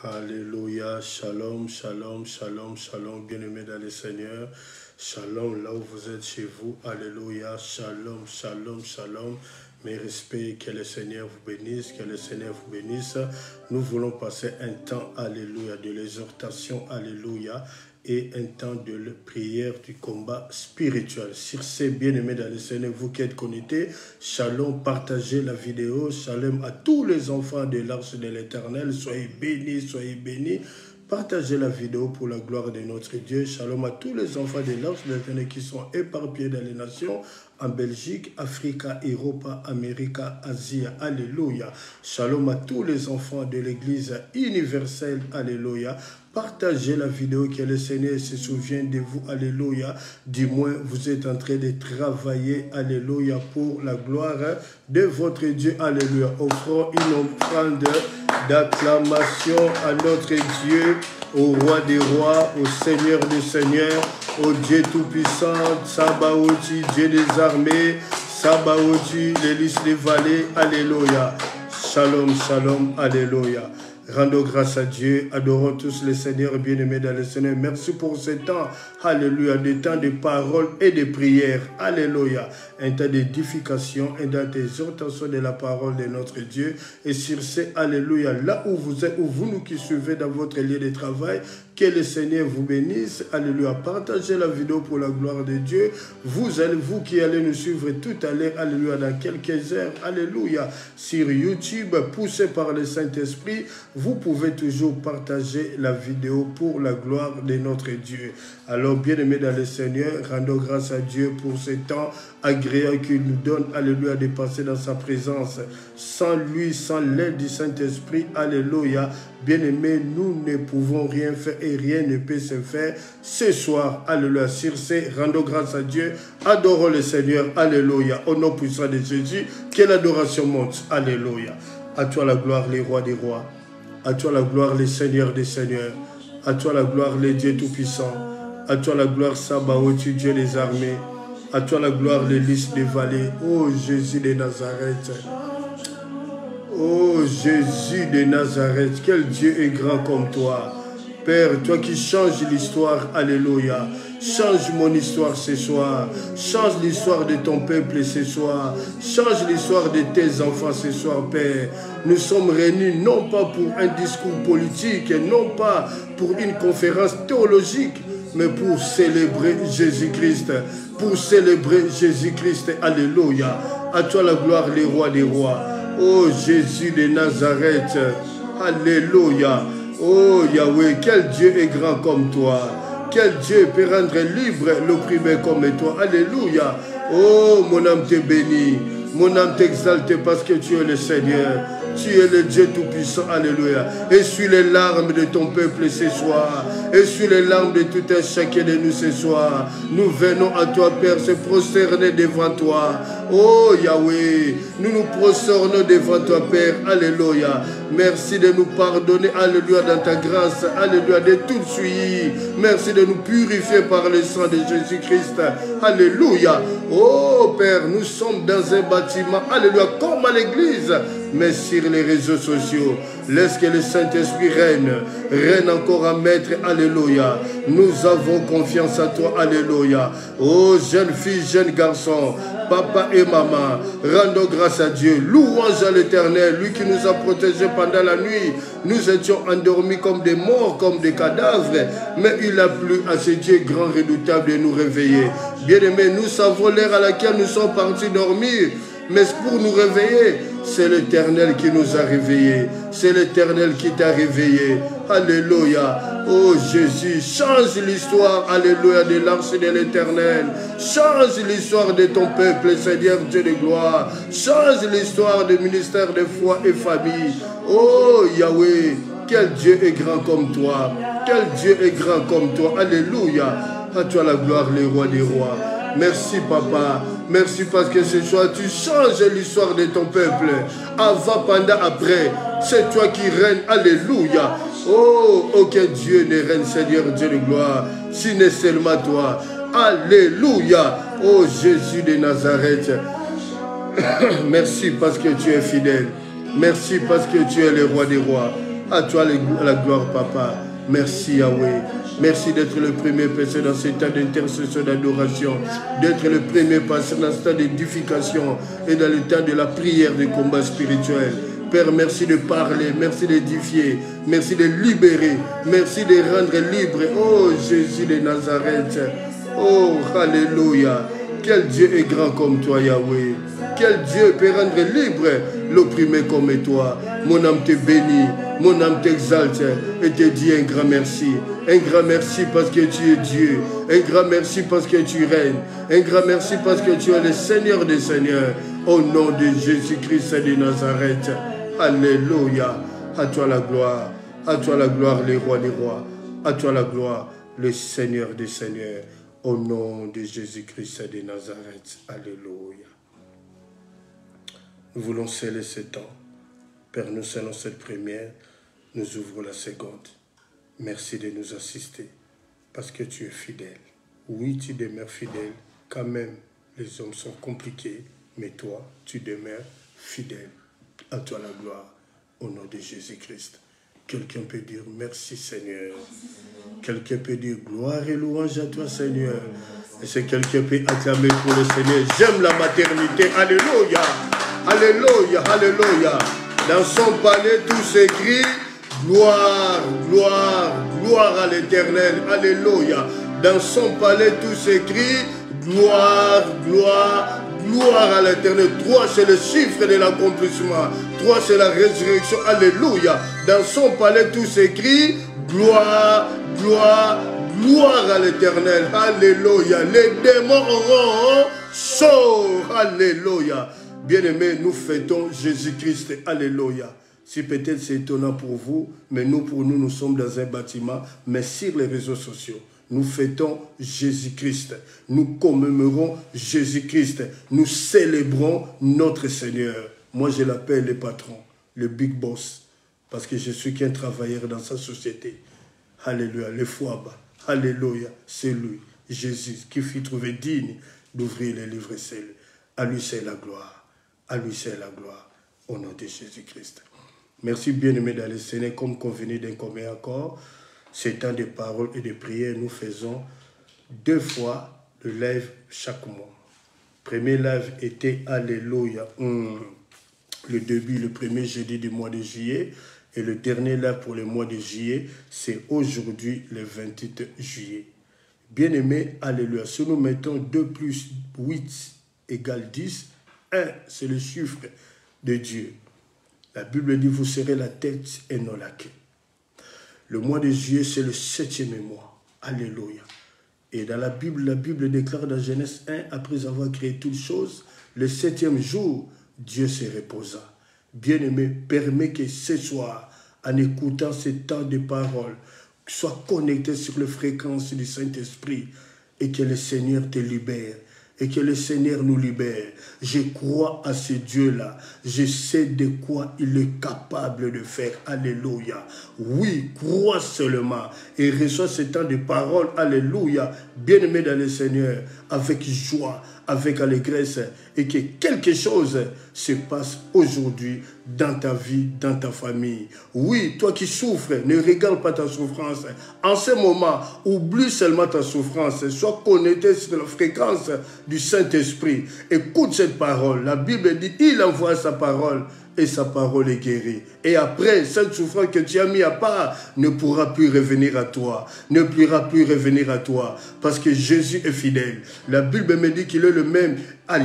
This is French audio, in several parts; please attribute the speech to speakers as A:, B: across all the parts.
A: Alléluia, shalom, shalom, shalom, shalom, bien-aimés dans le Seigneur. Shalom, là où vous êtes chez vous. Alléluia, shalom, shalom, shalom. Mes respects, que le Seigneur vous bénisse, que le Seigneur vous bénisse. Nous voulons passer un temps, alléluia, de l'exhortation, alléluia, et un temps de prière du combat spirituel. Sur ces bien-aimés dans le Seigneur, vous qui êtes connectés, shalom, partagez la vidéo, shalom à tous les enfants de l'Arche de l'Éternel, soyez bénis, soyez bénis. Partagez la vidéo pour la gloire de notre Dieu. Shalom à tous les enfants de l'Arche de l'Éternel qui sont éparpillés dans les nations, en Belgique, Afrique, Europe, Amérique, Asie. Alléluia. Shalom à tous les enfants de l'Église universelle. Alléluia. Partagez la vidéo, que le Seigneur se souvienne de vous. Alléluia. Du moins, vous êtes en train de travailler. Alléluia. Pour la gloire de votre Dieu. Alléluia. Offrons une offrande d'acclamation à notre Dieu, au roi des rois, au Seigneur des seigneurs, au Dieu tout-puissant, Sabaothi, Dieu des armées, Sabaothi, l'hélice des vallées. Alléluia. Shalom, shalom, alléluia. Rendons grâce à Dieu, adorons tous le Seigneur, bien-aimés dans le Seigneur. Merci pour ce temps, alléluia, des temps de parole et de prière, alléluia. Un temps d'édification, un temps d'exhortation de la parole de notre Dieu. Et sur ce, alléluia, là où vous êtes, ou vous nous qui suivez dans votre lieu de travail, que le Seigneur vous bénisse, alléluia. Partagez la vidéo pour la gloire de Dieu. Vous qui allez nous suivre tout à l'heure, alléluia, dans quelques heures, alléluia, sur YouTube, poussé par le Saint-Esprit, vous pouvez toujours partager la vidéo pour la gloire de notre Dieu. Alors, bien-aimés dans le Seigneur, rendons grâce à Dieu pour ce temps agréable qu'il nous donne, alléluia, de passer dans sa présence. Sans lui, sans l'aide du Saint-Esprit, alléluia, bien-aimés, nous ne pouvons rien faire et rien ne peut se faire ce soir, alléluia. Sur ce, rendons grâce à Dieu, adorons le Seigneur, alléluia. Au nom puissant de Jésus, que l'adoration monte, alléluia. À toi la gloire, les rois des rois. À toi la gloire, les seigneurs des seigneurs. À toi la gloire, les dieux tout-puissants. À toi la gloire, Sabaoth, Dieu des armées. À toi la gloire, les listes des vallées. Ô Jésus de Nazareth. Ô Jésus de Nazareth. Quel Dieu est grand comme toi. Père, toi qui changes l'histoire, alléluia. Change mon histoire ce soir. Change l'histoire de ton peuple ce soir. Change l'histoire de tes enfants ce soir, Père. Nous sommes réunis non pas pour un discours politique, non pas pour une conférence théologique, mais pour célébrer Jésus-Christ. Pour célébrer Jésus-Christ. Alléluia. À toi la gloire, les rois des rois. Oh Jésus de Nazareth. Alléluia. Oh Yahweh, quel Dieu est grand comme toi. Quel Dieu peut rendre libre l'opprimé comme toi. Alléluia. Oh, mon âme te bénit. Mon âme t'exalte parce que tu es le Seigneur. Tu es le Dieu tout-puissant. Alléluia. Essuie les larmes de ton peuple ce soir. Essuie les larmes de tout un chacun de nous ce soir. Nous venons à toi, Père, se prosterner devant toi. Oh Yahweh, nous nous prosternons devant toi, Père. Alléluia. Merci de nous pardonner, alléluia, dans ta grâce, alléluia, de tout suivi. Merci de nous purifier par le sang de Jésus-Christ. Alléluia. Oh Père, nous sommes dans un bâtiment, alléluia, comme à l'église, mais sur les réseaux sociaux. Laisse que le Saint-Esprit règne encore à maître, alléluia. Nous avons confiance à toi, alléluia. Oh jeune fille, jeune garçon, papa et maman, rendons grâce à Dieu. Louange à l'Éternel, lui qui nous a protégés pendant la nuit. Nous étions endormis comme des morts, comme des cadavres, mais il a plu à ce Dieu grand redoutable de nous réveiller. Bien-aimés, nous savons l'heure à laquelle nous sommes partis dormir, mais pour nous réveiller, c'est l'Éternel qui nous a réveillés. C'est l'Éternel qui t'a réveillé. Alléluia. Oh Jésus, change l'histoire, alléluia, de l'arche de l'Éternel. Change l'histoire de ton peuple, Seigneur Dieu de gloire. Change l'histoire du ministère de foi et famille. Oh Yahweh, quel Dieu est grand comme toi. Quel Dieu est grand comme toi. Alléluia. À toi la gloire, les rois des rois. Merci papa, merci parce que ce soir tu changes l'histoire de ton peuple. Avant, pendant, après, c'est toi qui règnes, alléluia. Oh, aucun Dieu ne règne, Seigneur Dieu de gloire, si n'est seulement toi. Alléluia. Oh Jésus de Nazareth. Merci parce que tu es fidèle. Merci parce que tu es le roi des rois. À toi la gloire, Papa. Merci, Yahweh. Merci d'être le premier pasteur dans ce temps d'intercession, d'adoration. D'être le premier pasteur dans ce temps d'édification et dans le temps de la prière, de combat spirituel. Père, merci de parler, merci d'édifier, merci de libérer, merci de rendre libre. Oh, Jésus de Nazareth. Oh, alléluia. Quel Dieu est grand comme toi, Yahweh. Quel Dieu peut rendre libre l'opprimé comme toi. Mon âme te bénit, mon âme t'exalte et te dit un grand merci. Un grand merci parce que tu es Dieu. Un grand merci parce que tu règnes. Un grand merci parce que tu es le Seigneur des Seigneurs. Au nom de Jésus-Christ de Nazareth. Alléluia. À toi la gloire. À toi la gloire, les rois des rois. À toi la gloire, le Seigneur des Seigneurs. Au nom de Jésus-Christ de Nazareth. Alléluia. Nous voulons sceller ce temps. Père, nous scellons cette première. Nous ouvrons la seconde. Merci de nous assister. Parce que tu es fidèle. Oui, tu demeures fidèle. Quand même, les hommes sont compliqués. Mais toi, tu demeures fidèle. À toi la gloire. Au nom de Jésus-Christ. Quelqu'un peut dire merci Seigneur. Quelqu'un peut dire gloire et louange à toi Seigneur. Et c'est quelqu'un peut acclamer pour le Seigneur. J'aime la maternité. Alléluia. Alléluia. Alléluia. Dans son palais tout s'écrit gloire, gloire, gloire à l'Éternel. Alléluia. Dans son palais tout s'écrit gloire, gloire, gloire à l'Éternel. 3 c'est le chiffre de l'accomplissement. 3 c'est la résurrection. Alléluia. Dans son palais tout s'écrit gloire, gloire, gloire à l'Éternel. Alléluia. Les démons auront chaud. Alléluia. Bien-aimés, nous fêtons Jésus-Christ. Alléluia. Si peut-être c'est étonnant pour vous, mais nous, pour nous, nous sommes dans un bâtiment, mais sur les réseaux sociaux. Nous fêtons Jésus-Christ. Nous commémorons Jésus-Christ. Nous célébrons notre Seigneur. Moi, je l'appelle le patron, le big boss, parce que je suis qu'un travailleur dans sa société. Alléluia. Le foie-bas. Alléluia. C'est lui, Jésus, qui fut trouvé digne d'ouvrir les livres scellés. À lui, c'est la gloire. À lui, c'est la gloire. Au nom de Jésus-Christ. Merci, bien-aimés dans le Seigneur, comme convenu d'un commun accord. C'est temps de paroles et de prières. Nous faisons 2 fois le live chaque mois. Premier live était Alléluia. Le début, le premier jeudi du mois de juillet. Et le dernier live pour le mois de juillet, c'est aujourd'hui, le 28 juillet. Bien-aimés, Alléluia. Si nous mettons 2 plus 8 égale 10, 1, c'est le chiffre de Dieu. La Bible dit, vous serez la tête et non la queue. Le mois de juillet, c'est le 7e mois. Alléluia. Et dans la Bible déclare dans Genèse 1, après avoir créé toutes choses, le 7e jour, Dieu se reposa. Bien-aimé, permets que ce soir, en écoutant ces temps de paroles, sois connecté sur les fréquences du Saint-Esprit et que le Seigneur te libère. Et que le Seigneur nous libère. Je crois à ce Dieu-là. Je sais de quoi il est capable de faire. Alléluia. Oui, crois seulement. Et reçois ce temps de parole. Alléluia. Bien-aimé dans le Seigneur. Avec joie, avec allégresse. Et que quelque chose se passe aujourd'hui dans ta vie, dans ta famille. Oui, toi qui souffres, ne regarde pas ta souffrance. En ce moment, oublie seulement ta souffrance. Sois connecté sur la fréquence du Saint-Esprit. Écoute cette parole. La Bible dit, il envoie sa parole et sa parole est guérie. Et après, cette souffrance que tu as mis à part ne pourra plus revenir à toi. Ne pourra plus revenir à toi. Parce que Jésus est fidèle. La Bible me dit qu'il est le même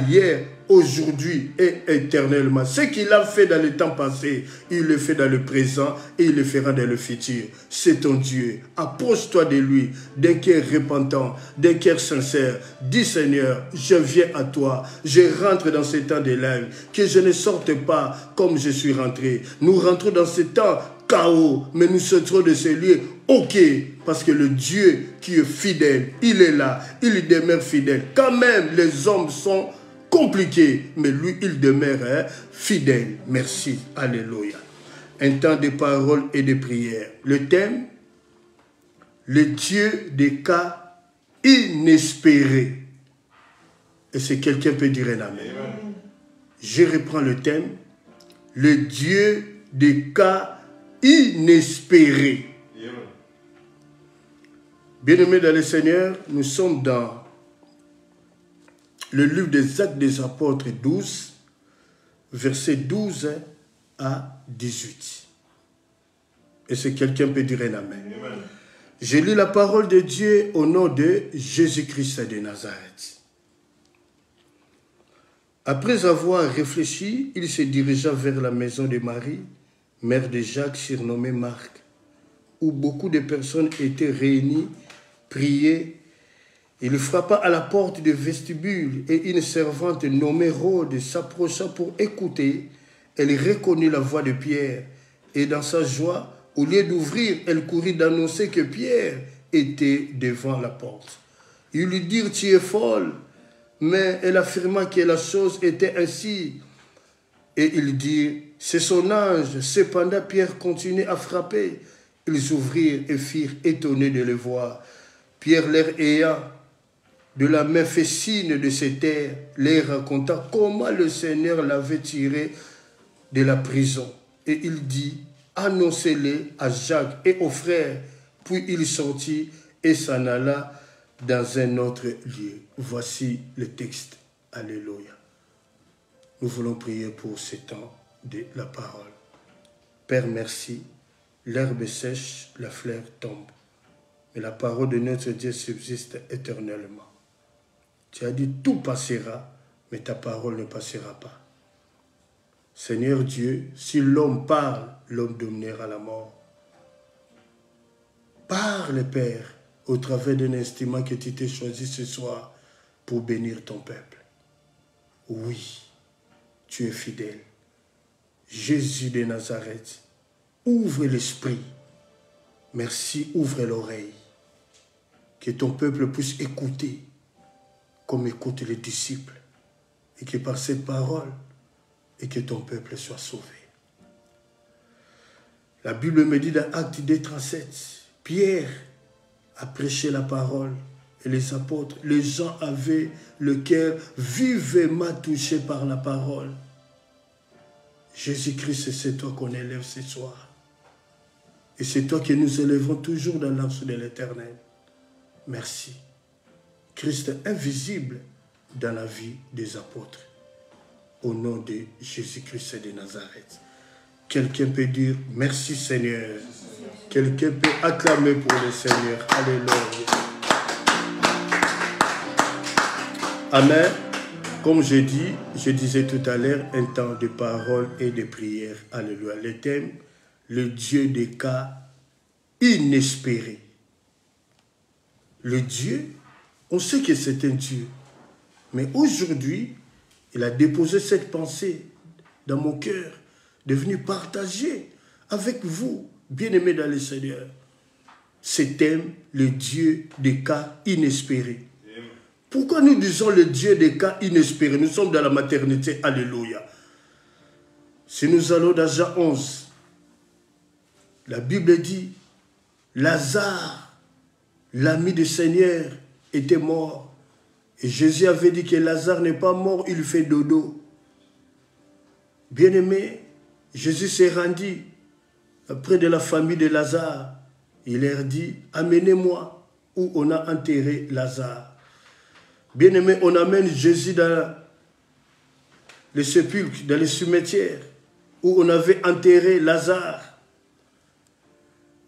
A: hier, aujourd'hui et éternellement. Ce qu'il a fait dans le temps passé, il le fait dans le présent et il le fera dans le futur. C'est ton Dieu. Approche-toi de lui, d'un cœur repentant, d'un cœur sincère. Dis Seigneur, je viens à toi. Je rentre dans ce temps de live. Que je ne sorte pas comme je suis rentré. Nous rentrons dans ce temps chaos, mais nous sortirons de ce lieu. Ok, parce que le Dieu qui est fidèle, il est là, il demeure fidèle. Quand même, les hommes sont compliqués, mais lui, il demeure fidèle. Merci, alléluia. Un temps de parole et de prière. Le thème, le Dieu des cas inespérés. Et si quelqu'un peut dire un amen. Je reprends le thème, le Dieu des cas inespéré. Bien-aimés dans le Seigneur, nous sommes dans le livre des Actes des Apôtres 12, versets 12 à 18. Et si quelqu'un peut dire un amen. Amen. Je lis la parole de Dieu au nom de Jésus-Christ de Nazareth. Après avoir réfléchi, il se dirigea vers la maison de Marie, mère de Jacques, surnommée Marc, où beaucoup de personnes étaient réunies, priaient. Il frappa à la porte du vestibule et une servante nommée Rhode s'approcha pour écouter. Elle reconnut la voix de Pierre et dans sa joie, au lieu d'ouvrir, elle courut d'annoncer que Pierre était devant la porte. Ils lui dirent « Tu es folle », mais elle affirma que la chose était ainsi. Et ils dirent « C'est son ange ». Cependant, Pierre continuait à frapper. Ils ouvrirent et firent étonnés de le voir. Pierre, leur ayant de la main fait signe de se taire, leur raconta comment le Seigneur l'avait tiré de la prison. Et il dit « Annoncez-les à Jacques et aux frères ». Puis il sortit et s'en alla dans un autre lieu. Voici le texte. Alléluia. Nous voulons prier pour ce temps de la parole. Père, merci. L'herbe sèche, la fleur tombe. Mais la parole de notre Dieu subsiste éternellement. Tu as dit tout passera, mais ta parole ne passera pas. Seigneur Dieu, si l'homme parle, l'homme dominera la mort. Parle, Père, au travers d'un instrument que tu t'es choisi ce soir pour bénir ton peuple. Oui, tu es fidèle. Jésus de Nazareth, ouvre l'esprit. Merci, ouvre l'oreille. Que ton peuple puisse écouter comme écoutent les disciples. Et que par cette parole, et que ton peuple soit sauvé. La Bible me dit dans Actes 2:37, Pierre a prêché la parole et les apôtres, les gens avaient le cœur vivement touché par la parole. Jésus-Christ, c'est toi qu'on élève ce soir. Et c'est toi que nous élèverons toujours dans l'arche de l'Éternel. Merci. Christ invisible dans la vie des apôtres. Au nom de Jésus-Christ de Nazareth. Quelqu'un peut dire merci Seigneur. Quelqu'un peut acclamer pour le Seigneur. Alléluia. Amen. Comme je disais tout à l'heure, un temps de parole et de prière. Alléluia. Le thème, le Dieu des cas inespérés. Le Dieu, on sait que c'est un Dieu. Mais aujourd'hui, il a déposé cette pensée dans mon cœur, de venir partager avec vous, bien-aimés dans le Seigneur, ce thème, le Dieu des cas inespérés. Pourquoi nous disons le Dieu des cas inespérés? Nous sommes dans la maternité, alléluia. Si nous allons dans Jean 11, la Bible dit, Lazare, l'ami du Seigneur, était mort. Et Jésus avait dit que Lazare n'est pas mort, il fait dodo. Bien-aimé, Jésus s'est rendu auprès de la famille de Lazare. Il leur dit, amenez-moi où on a enterré Lazare. Bien-aimé, on amène Jésus dans le sépulcre, dans le cimetière, où on avait enterré Lazare.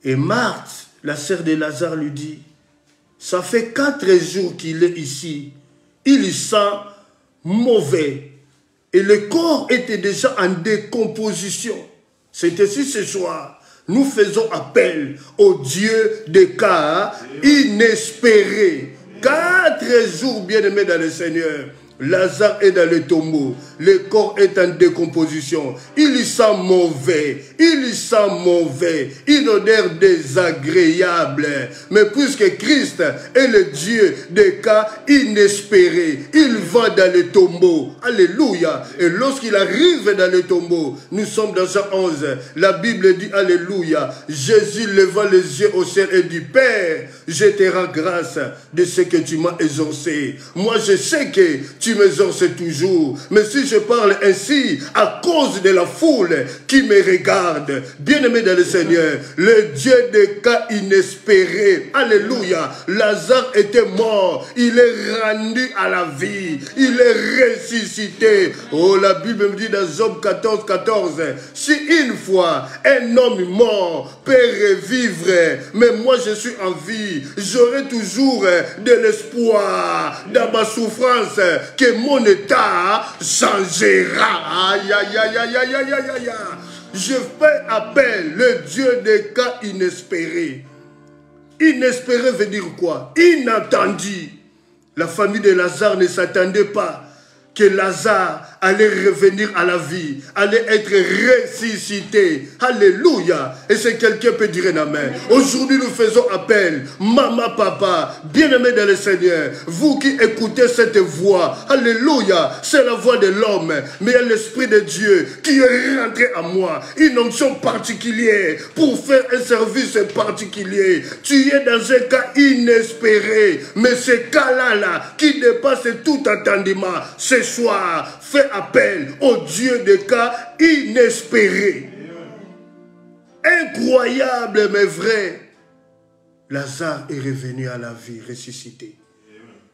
A: Et Marthe, la sœur de Lazare, lui dit, ça fait 4 jours qu'il est ici. Il sent mauvais. Et le corps était déjà en décomposition. C'est ainsi ce soir. Nous faisons appel au Dieu des cas inespérés. 4 jours, bien-aimés dans le Seigneur. Lazare est dans le tombeau. Le corps est en décomposition. Il sent mauvais. Il sent mauvais. Une odeur désagréable. Mais puisque Christ est le Dieu des cas inespérés, il va dans le tombeau. Alléluia. Et lorsqu'il arrive dans le tombeau, nous sommes dans Jean 11. La Bible dit Alléluia. Jésus leva les yeux au ciel et dit, Père, je te rends grâce de ce que tu m'as exaucé. Moi, je sais que tu tu m'exorces toujours. Mais si je parle ainsi, à cause de la foule qui me regarde, bien-aimé dans le Seigneur, le Dieu des cas inespérés, alléluia, Lazare était mort, il est rendu à la vie, il est ressuscité. Oh, la Bible me dit dans Job 14, 14, si une fois un homme mort peut revivre, mais moi je suis en vie, j'aurai toujours de l'espoir dans ma souffrance que mon état changera. Aïe, aïe, aïe, aïe, aïe, aïe, aïe, aïe. Je fais appel, le Dieu des cas inespérés. Inespéré veut dire quoi? Inattendu. La famille de Lazare ne s'attendait pas que Lazare allait revenir à la vie, allait être ressuscité. Alléluia. Et c'est quelqu'un peut dire un amen. Aujourd'hui, nous faisons appel. Maman, papa, bien-aimés dans le Seigneur, vous qui écoutez cette voix, alléluia, c'est la voix de l'homme, mais il y a l'Esprit de Dieu qui est rentré à moi. Une onction particulière pour faire un service particulier. Tu es dans un cas inespéré, mais ce cas-là, qui dépasse tout attendement, ce soir, fais appel au Dieu des cas inespérés. Incroyable mais vrai. Lazare est revenu à la vie, ressuscité.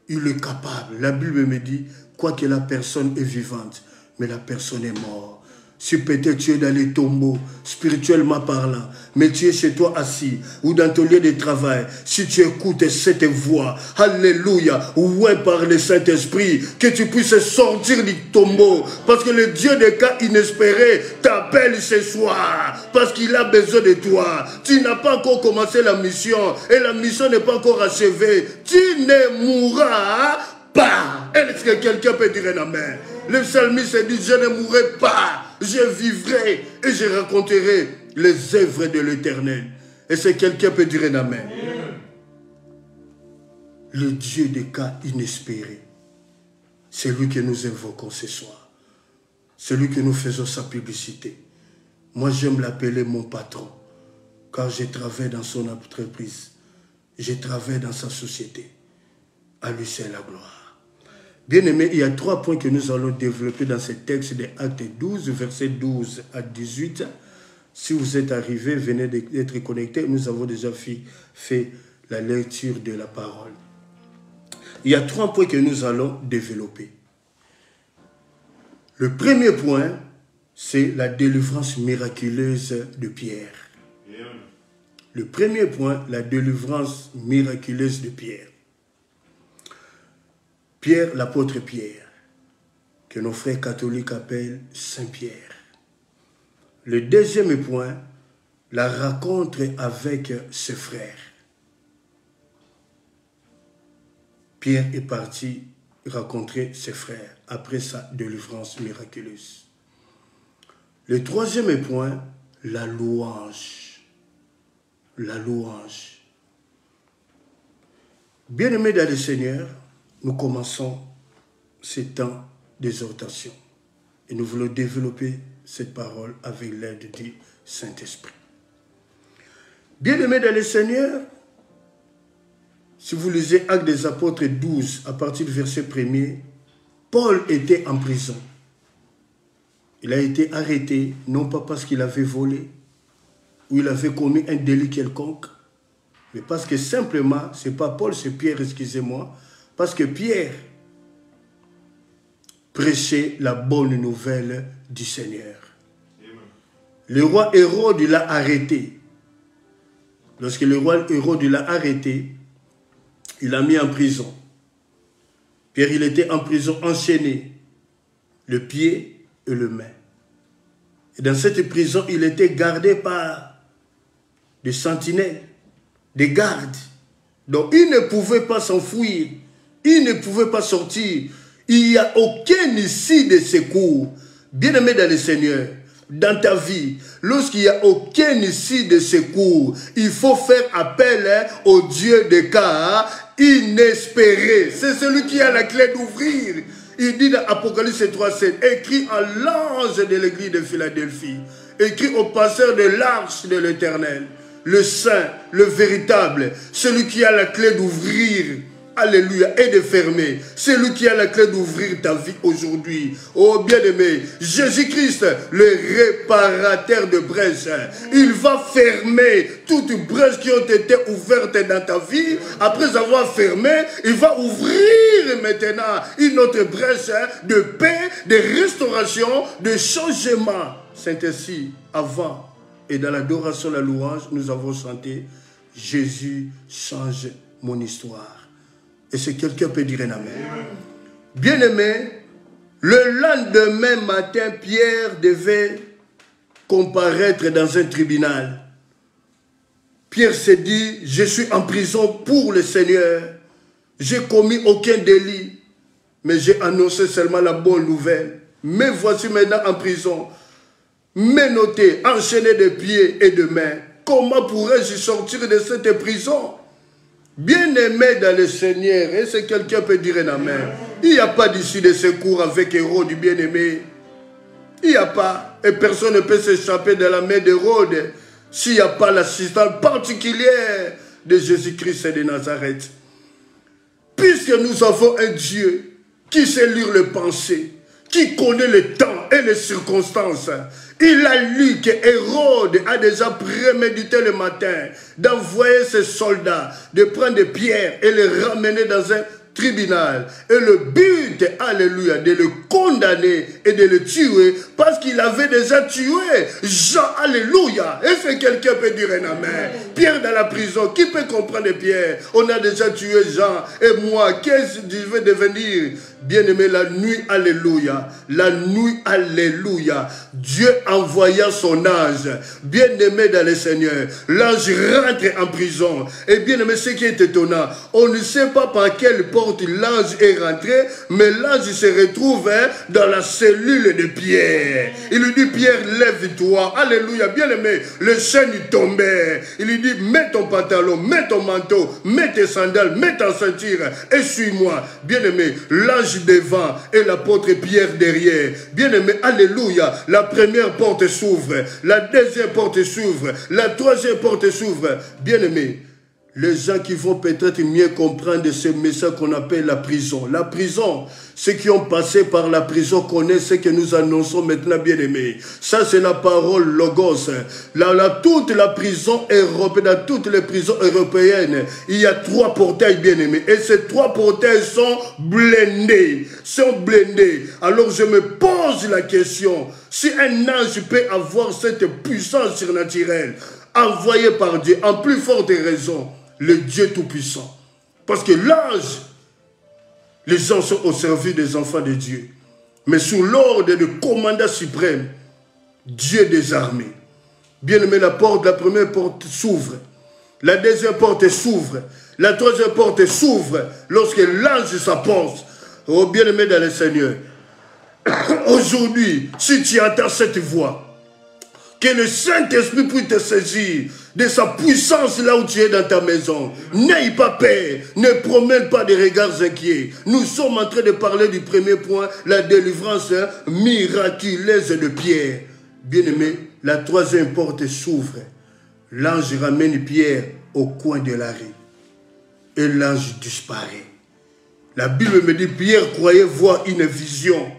A: Il est capable. La Bible me dit, quoique la personne est vivante, mais la personne est morte. Si peut-être tu es dans les tombeaux, spirituellement parlant, mais tu es chez toi assis ou dans ton lieu de travail, si tu écoutes cette voix, alléluia, ouais par le Saint-Esprit, que tu puisses sortir du tombeau, parce que le Dieu des cas inespérés t'appelle ce soir, parce qu'il a besoin de toi. Tu n'as pas encore commencé la mission, et la mission n'est pas encore achevée. Tu ne mourras pas. Est-ce que quelqu'un peut dire un amen? Le psalmiste dit, je ne mourrai pas, je vivrai et je raconterai les œuvres de l'Éternel. Et si quelqu'un peut dire un amen. Le Dieu des cas inespérés, c'est lui que nous invoquons ce soir. C'est lui que nous faisons sa publicité. Moi, j'aime l'appeler mon patron, car je travaille dans son entreprise. Je travaille dans sa société. À lui, c'est la gloire. Bien-aimés, il y a 3 points que nous allons développer dans ce texte de Actes 12, versets 12 à 18. Si vous êtes arrivés, venez d'être connectés. Nous avons déjà fait la lecture de la parole. Il y a 3 points que nous allons développer. Le premier point, c'est la délivrance miraculeuse de Pierre. Le premier point, la délivrance miraculeuse de Pierre. Pierre, l'apôtre Pierre, que nos frères catholiques appellent Saint-Pierre. Le deuxième point, la rencontre avec ses frères. Pierre est parti rencontrer ses frères après sa délivrance miraculeuse. Le troisième point, la louange. La louange. Bien-aimés dans le Seigneur, nous commençons ces temps d'exhortation et nous voulons développer cette parole avec l'aide du Saint-Esprit. Bien-aimés dans le Seigneur, si vous lisez Actes des Apôtres 12, à partir du verset 1er, Paul était en prison. Il a été arrêté, non pas parce qu'il avait volé ou il avait commis un délit quelconque, mais parce que simplement, ce n'est pas Paul, c'est Pierre, excusez-moi, parce que Pierre prêchait la bonne nouvelle du Seigneur. Le roi Hérode l'a arrêté. Lorsque le roi Hérode l'a arrêté, il l'a mis en prison. Pierre, il était en prison enchaîné, le pied et le main. Et dans cette prison, il était gardé par des sentinelles, des gardes. Donc, il ne pouvait pas s'enfuir. Il ne pouvait pas sortir. Il n'y a aucune issue de secours. Bien-aimé dans le Seigneur, dans ta vie, lorsqu'il n'y a aucune issue de secours, il faut faire appel au Dieu des cas inespérés. C'est celui qui a la clé d'ouvrir. Il dit dans Apocalypse 3,7, écrit à l'ange de l'église de Philadelphie, écrit au passeur de l'arche de l'Éternel, le saint, le véritable, celui qui a la clé d'ouvrir Alléluia, et de fermer. C'est lui qui a la clé d'ouvrir ta vie aujourd'hui. Oh bien-aimé, Jésus-Christ, le réparateur de brèches, il va fermer toutes les brèches qui ont été ouvertes dans ta vie. Après avoir fermé, il va ouvrir maintenant une autre brèche de paix, de restauration, de changement. C'est ainsi, avant et dans l'adoration, la louange, nous avons chanté « Jésus change mon histoire ». Et si quelqu'un peut dire un amen. Bien-aimé, le lendemain matin, Pierre devait comparaître dans un tribunal. Pierre s'est dit, je suis en prison pour le Seigneur. J'ai commis aucun délit, mais j'ai annoncé seulement la bonne nouvelle. Me voici maintenant en prison, menotté, enchaîné de pieds et de mains. Comment pourrais-je sortir de cette prison? Bien-aimé dans le Seigneur, et si quelqu'un peut dire un amen, il n'y a pas d'issue de secours avec Hérode, bien-aimé. Il n'y a pas, et personne ne peut s'échapper de la main d'Hérode s'il n'y a pas l'assistance particulière de Jésus-Christ de Nazareth. Puisque nous avons un Dieu qui sait lire les pensées, qui connaît le temps et les circonstances, il a lu que Hérode a déjà prémédité le matin d'envoyer ses soldats, de prendre des pierres et les ramener dans un tribunal. Et le but, alléluia, de le condamner et de le tuer parce qu'il avait déjà tué Jean, alléluia. Et si quelqu'un peut dire un amen. Pierre dans la prison, qui peut comprendre Pierre? On a déjà tué Jean. Et moi, qu'est-ce que je vais devenir? Bien-aimé, la nuit, alléluia. La nuit, alléluia. Dieu envoya son ange. Bien-aimé dans le Seigneur. L'ange rentre en prison. Et bien-aimé, ce qui est étonnant, on ne sait pas par quelle porte l'ange est rentré, mais l'ange se retrouve dans la cellule de Pierre. Il lui dit, Pierre, lève-toi. Alléluia. Bien-aimé, le chaîne tombait. Il lui dit, mets ton pantalon, mets ton manteau, mets tes sandales, mets ta ceinture et suis-moi. Bien-aimé, l'ange devant et l'apôtre Pierre derrière. Bien-aimé, alléluia. La première porte s'ouvre, la deuxième porte s'ouvre, la troisième porte s'ouvre. Bien-aimé, les gens qui vont peut-être mieux comprendre ce message qu'on appelle la prison. La prison, ceux qui ont passé par la prison connaissent ce que nous annonçons maintenant, bien-aimés. Ça, c'est la parole Logos. Toute la prison européenne, dans toutes les prisons européennes, il y a 3 portails, bien-aimés. Et ces 3 portails sont blindés. Alors, je me pose la question, si un ange peut avoir cette puissance surnaturelle, envoyée par Dieu, en plus forte raison, le Dieu Tout-Puissant. Parce que l'ange, les gens sont au service des enfants de Dieu. Mais sous l'ordre du commandant suprême, Dieu des armées. Bien-aimé, la première porte s'ouvre. La deuxième porte s'ouvre. La troisième porte s'ouvre lorsque l'ange s'approche. Oh, bien-aimé dans le Seigneur. Aujourd'hui, si tu entends cette voix, que le Saint-Esprit puisse te saisir de sa puissance là où tu es dans ta maison. N'aie pas peur, ne promène pas de regards inquiets. Nous sommes en train de parler du premier point, la délivrance miraculeuse de Pierre. Bien-aimé, la troisième porte s'ouvre. L'ange ramène Pierre au coin de la rue. Et l'ange disparaît. La Bible me dit, Pierre croyait voir une vision.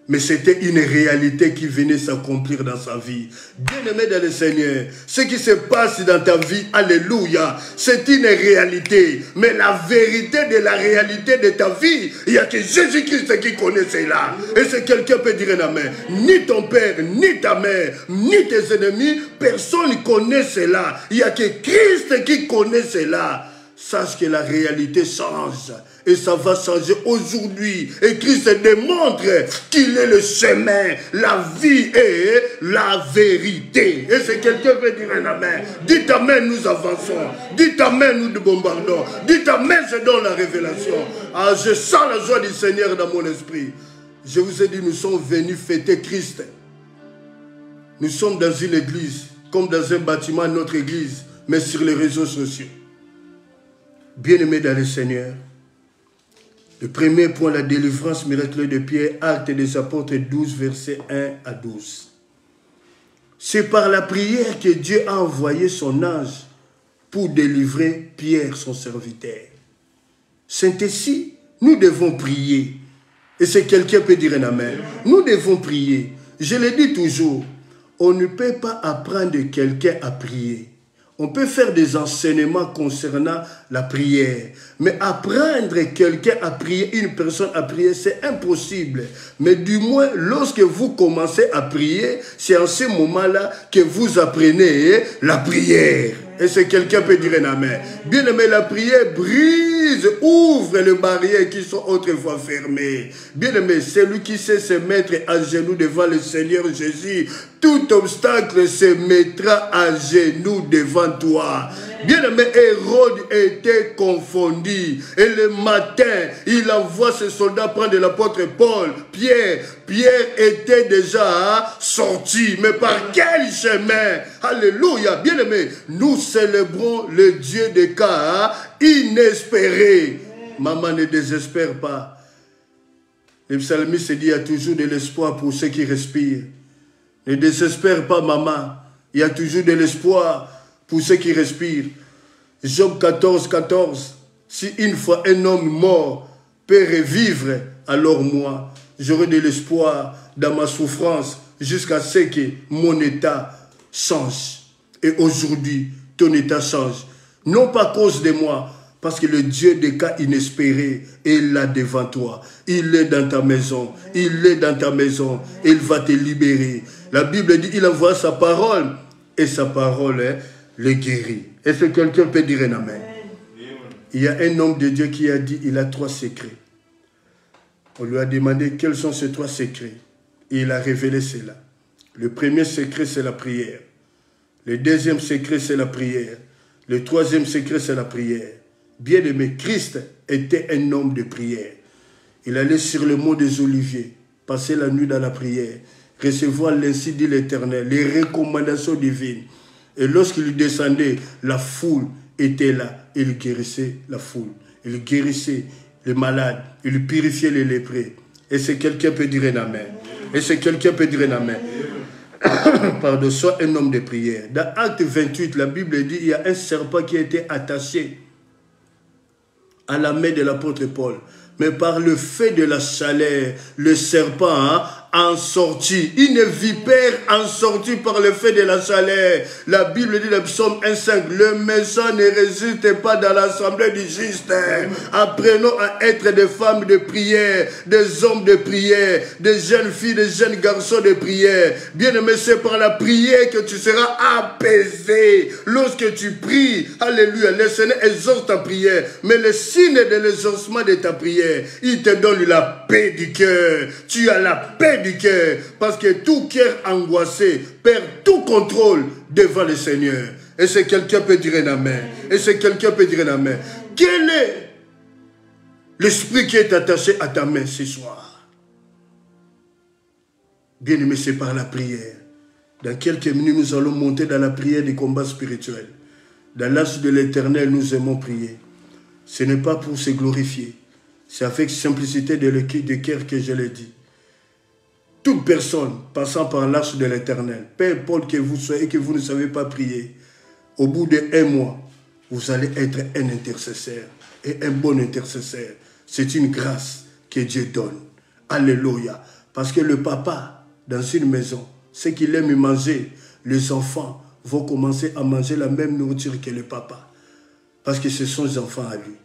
A: Mais c'était une réalité qui venait s'accomplir dans sa vie. Bien-aimé dans le Seigneur, ce qui se passe dans ta vie, alléluia, c'est une réalité. Mais la vérité de la réalité de ta vie, il n'y a que Jésus-Christ qui connaît cela. Et si quelqu'un peut dire un amen, ni ton père, ni ta mère, ni tes ennemis, personne ne connaît cela. Il n'y a que Christ qui connaît cela. Sache que la réalité change. Et ça va changer aujourd'hui. Et Christ démontre qu'il est le chemin, la vie et la vérité. Et si quelqu'un veut dire un amen, dites amen, nous avançons. Dites amen, nous bombardons. Dites amen, je donne la révélation. Ah, je sens la joie du Seigneur dans mon esprit. Je vous ai dit, nous sommes venus fêter Christ. Nous sommes dans une église, comme dans un bâtiment, notre église, mais sur les réseaux sociaux. Bien-aimés dans le Seigneur, le premier point, la délivrance miraculeuse de Pierre, Actes des Apôtres 12, versets 1 à 12. C'est par la prière que Dieu a envoyé son ange pour délivrer Pierre, son serviteur. C'est ainsi, nous devons prier. Et si quelqu'un peut dire un amen, nous devons prier. Je le dis toujours, on ne peut pas apprendre quelqu'un à prier. On peut faire des enseignements concernant la prière. Mais apprendre quelqu'un à prier, une personne à prier, c'est impossible. Mais du moins, lorsque vous commencez à prier, c'est en ce moment-là que vous apprenez la prière. Et si quelqu'un peut dire un amen. Bien aimé, la prière brise, ouvre les barrières qui sont autrefois fermées. Bien aimé, celui qui sait se mettre à genoux devant le Seigneur Jésus, tout obstacle se mettra à genoux devant toi. Bien aimé, Hérode était confondu. Et le matin, il envoie ses soldats prendre l'apôtre Paul, Pierre. Pierre était déjà sorti. Mais par quel chemin? Alléluia. Bien aimé, nous célébrons le Dieu des cas inespérés. Maman, ne désespère pas. Le psalmiste dit, il y a toujours de l'espoir pour ceux qui respirent. Ne désespère pas, maman. Il y a toujours de l'espoir pour ceux qui respirent. Job 14, 14. Si une fois un homme mort peut revivre, alors moi, j'aurai de l'espoir dans ma souffrance jusqu'à ce que mon état change. Et aujourd'hui, ton état change. Non pas à cause de moi, parce que le Dieu des cas inespérés est là devant toi. Il est dans ta maison. Il est dans ta maison. Il va te libérer. La Bible dit, il envoie sa parole. Et sa parole le guérit. Est-ce que quelqu'un peut dire un amen? Il y a un homme de Dieu qui a dit, il a 3 secrets. On lui a demandé quels sont ces 3 secrets. Et il a révélé cela. Le premier secret, c'est la prière. Le deuxième secret, c'est la prière. Le troisième secret, c'est la prière. Bien-aimé, Christ était un homme de prière. Il allait sur le mont des Oliviers, passer la nuit dans la prière, recevoir l'ainsi dit l'Éternel, les recommandations divines. Et lorsqu'il descendait, la foule était là. Il guérissait la foule. Il guérissait les malades. Il purifiait les lépreux. Et si quelqu'un peut dire un amen. Et si quelqu'un peut dire un amen. Pardon, soit un homme de prière. Dans Acte 28, la Bible dit, il y a un serpent qui a été attaché à la main de l'apôtre Paul. Mais par le fait de la chaleur, le serpent en sorti. Une vipère en sorti par le fait de la chaleur. La Bible dit dans le psaume 1,5, le méchant ne résiste pas dans l'assemblée du juste. Apprenons à être des femmes de prière, des hommes de prière, des jeunes filles, des jeunes garçons de prière. Bien-aimé, c'est par la prière que tu seras apaisé. Lorsque tu pries, alléluia, le Seigneur exauce ta prière. Mais le signe de l'exaucement de ta prière, il te donne la paix du cœur. Tu as la paix du cœur, parce que tout cœur angoissé perd tout contrôle devant le Seigneur. Et si quelqu'un peut dire un amen. Et si quelqu'un peut dire un amen. Quel est l'esprit qui est attaché à ta main ce soir? Bien aimé, c'est par la prière. Dans quelques minutes, nous allons monter dans la prière des combats spirituels. Dans l'âge de l'Éternel, nous aimons prier. Ce n'est pas pour se glorifier. C'est avec simplicité de cœur que je le dis. Toute personne passant par l'arche de l'Éternel, peu importe que vous soyez et que vous ne savez pas prier, au bout d'1 mois, vous allez être un intercesseur et un bon intercesseur. C'est une grâce que Dieu donne. Alléluia. Parce que le papa, dans une maison, ce qu'il aime manger, les enfants vont commencer à manger la même nourriture que le papa. Parce que ce sont les enfants à lui.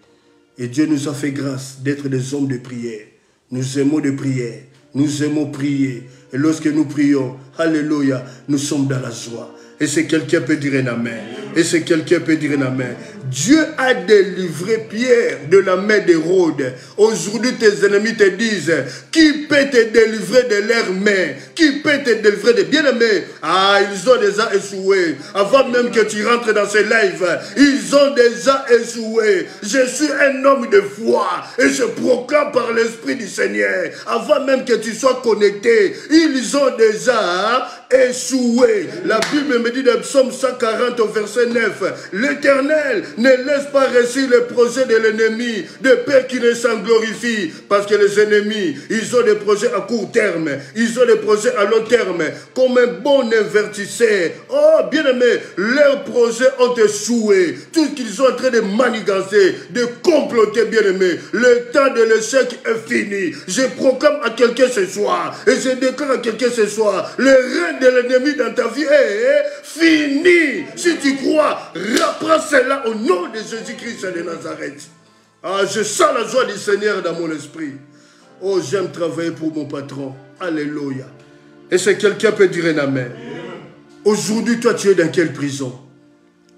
A: Et Dieu nous a fait grâce d'être des hommes de prière. Nous aimons de prière. Nous aimons prier. Et lorsque nous prions, alléluia, nous sommes dans la joie. Et si quelqu'un peut dire un amen. Et si quelqu'un peut dire un amen. Dieu a délivré Pierre de la main d'Hérode. Aujourd'hui, tes ennemis te disent, qui peut te délivrer de leurs mains? Qui peut te délivrer de bien-aimés? Ah, ils ont déjà échoué. Avant même que tu rentres dans ce live, ils ont déjà échoué. Je suis un homme de foi et je proclame par l'Esprit du Seigneur. Avant même que tu sois connecté, ils ont déjà échoué. La Bible me dit dans Psaume 140 au verset 9, l'Éternel ne laisse pas réussir les projets de l'ennemi, de peur qu'il ne s'en glorifie. Parce que les ennemis, ils ont des projets à court terme, ils ont des projets à long terme. Comme un bon investisseur. Oh, bien aimé, leurs projets ont échoué. Tout ce qu'ils sont en train de manigancer, de comploter, bien aimé. Le temps de l'échec est fini. Je proclame à quelqu'un ce soir, et je déclare à quelqu'un ce soir, le règne de l'ennemi dans ta vie est fini. Si tu crois, reprends cela au nom de Jésus-Christ de Nazareth. Ah, je sens la joie du Seigneur dans mon esprit. Oh, j'aime travailler pour mon patron. Alléluia. Et si quelqu'un peut dire un amen. Aujourd'hui, toi, tu es dans quelle prison?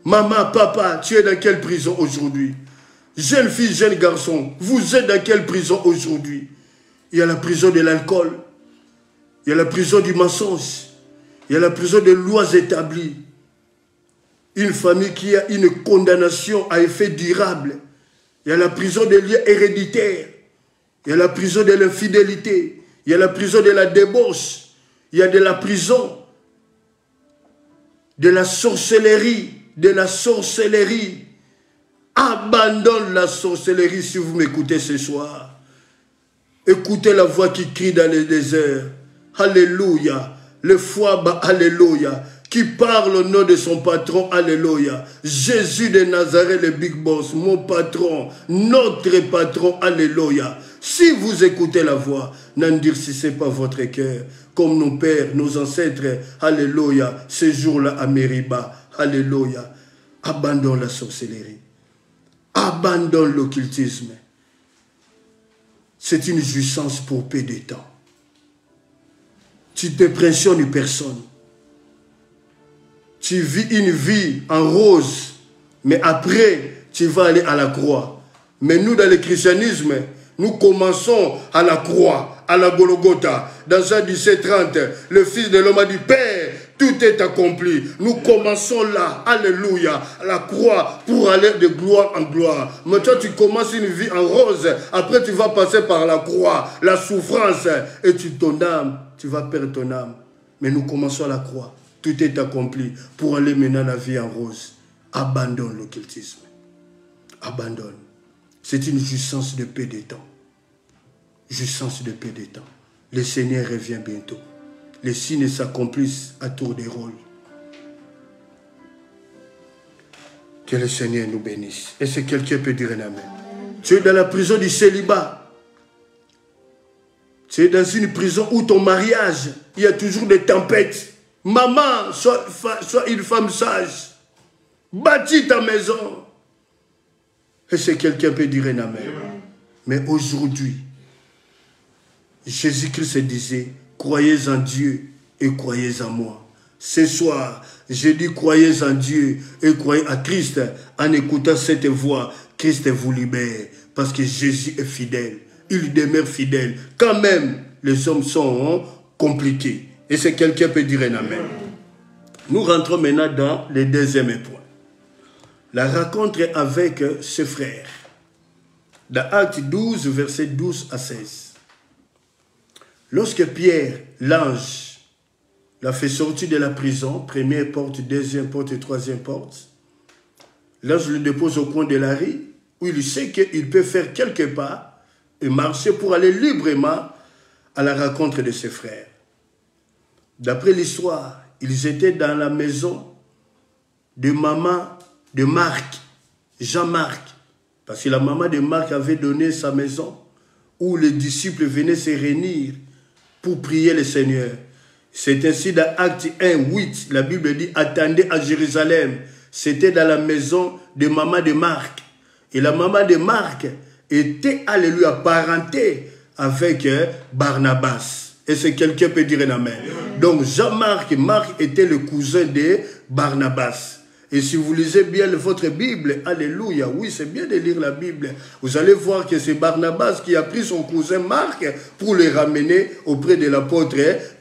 A: Maman, papa, tu es dans quelle prison aujourd'hui? Jeune fille, jeune garçon, vous êtes dans quelle prison aujourd'hui? Il y a la prison de l'alcool. Il y a la prison du mensonge. Il y a la prison des lois établies. Une famille qui a une condamnation à effet durable. Il y a la prison des liens héréditaires. Il y a la prison de l'infidélité. Il y a la prison de la débauche. Il y a de la prison de la sorcellerie. De la sorcellerie. Abandonne la sorcellerie si vous m'écoutez ce soir. Écoutez la voix qui crie dans le désert. Alléluia. Le foie, alléluia. Qui parle au nom de son patron, alléluia. Jésus de Nazareth, le Big Boss, mon patron, notre patron, alléluia. Si vous écoutez la voix, n'endurcissez pas votre cœur, comme nos pères, nos ancêtres, alléluia, ce jour-là à Mériba, alléluia. Abandonne la sorcellerie. Abandonne l'occultisme. C'est une jouissance pour peu de temps. Tu ne t'impressionnes personne. Tu vis une vie en rose, mais après, tu vas aller à la croix. Mais nous, dans le christianisme, nous commençons à la croix, à la Golgotha. Dans Jean 17:30, le Fils de l'homme a dit, Père, tout est accompli. Nous commençons là, alléluia, à la croix pour aller de gloire en gloire. Mais toi, tu commences une vie en rose. Après, tu vas passer par la croix, la souffrance. Et ton âme, tu vas perdre ton âme. Mais nous commençons à la croix. Tout est accompli pour aller maintenant la vie en rose. Abandonne l'occultisme. Abandonne. C'est une jouissance de peu de temps. Jouissance de peu de temps. Le Seigneur revient bientôt. Les signes s'accomplissent à tour de rôle. Que le Seigneur nous bénisse. Et si quelqu'un peut dire un amen. Tu es dans la prison du célibat. Tu es dans une prison où ton mariage, il y a toujours des tempêtes. Maman, sois une femme sage. Bâtis ta maison. Et si quelqu'un peut dire un amen. Mais aujourd'hui, Jésus-Christ disait, croyez en Dieu et croyez en moi. Ce soir, je dis croyez en Dieu et croyez à Christ. En écoutant cette voix, Christ vous libère. Parce que Jésus est fidèle. Il demeure fidèle. Quand même, les hommes sont compliqués. Et si quelqu'un peut dire un amen. Nous rentrons maintenant dans le deuxième point. La rencontre avec ses frères. Dans Actes 12, versets 12 à 16. Lorsque Pierre, l'ange, l'a fait sortir de la prison, première porte, deuxième porte et troisième porte, l'ange le dépose au coin de la rue, où il sait qu'il peut faire quelques pas et marcher pour aller librement à la rencontre de ses frères. D'après l'histoire, ils étaient dans la maison de maman de Marc, Jean-Marc, parce que la maman de Marc avait donné sa maison où les disciples venaient se réunir pour prier le Seigneur. C'est ainsi dans Acte 1, 8, la Bible dit « Attendez à Jérusalem ». C'était dans la maison de maman de Marc. Et la maman de Marc était, alléluia, parentée avec Barnabas. Et c'est quelqu'un peut dire un amen. Donc Jean-Marc, Marc était le cousin de Barnabas. Et si vous lisez bien votre Bible, alléluia, oui, c'est bien de lire la Bible. Vous allez voir que c'est Barnabas qui a pris son cousin Marc pour le ramener auprès de l'apôtre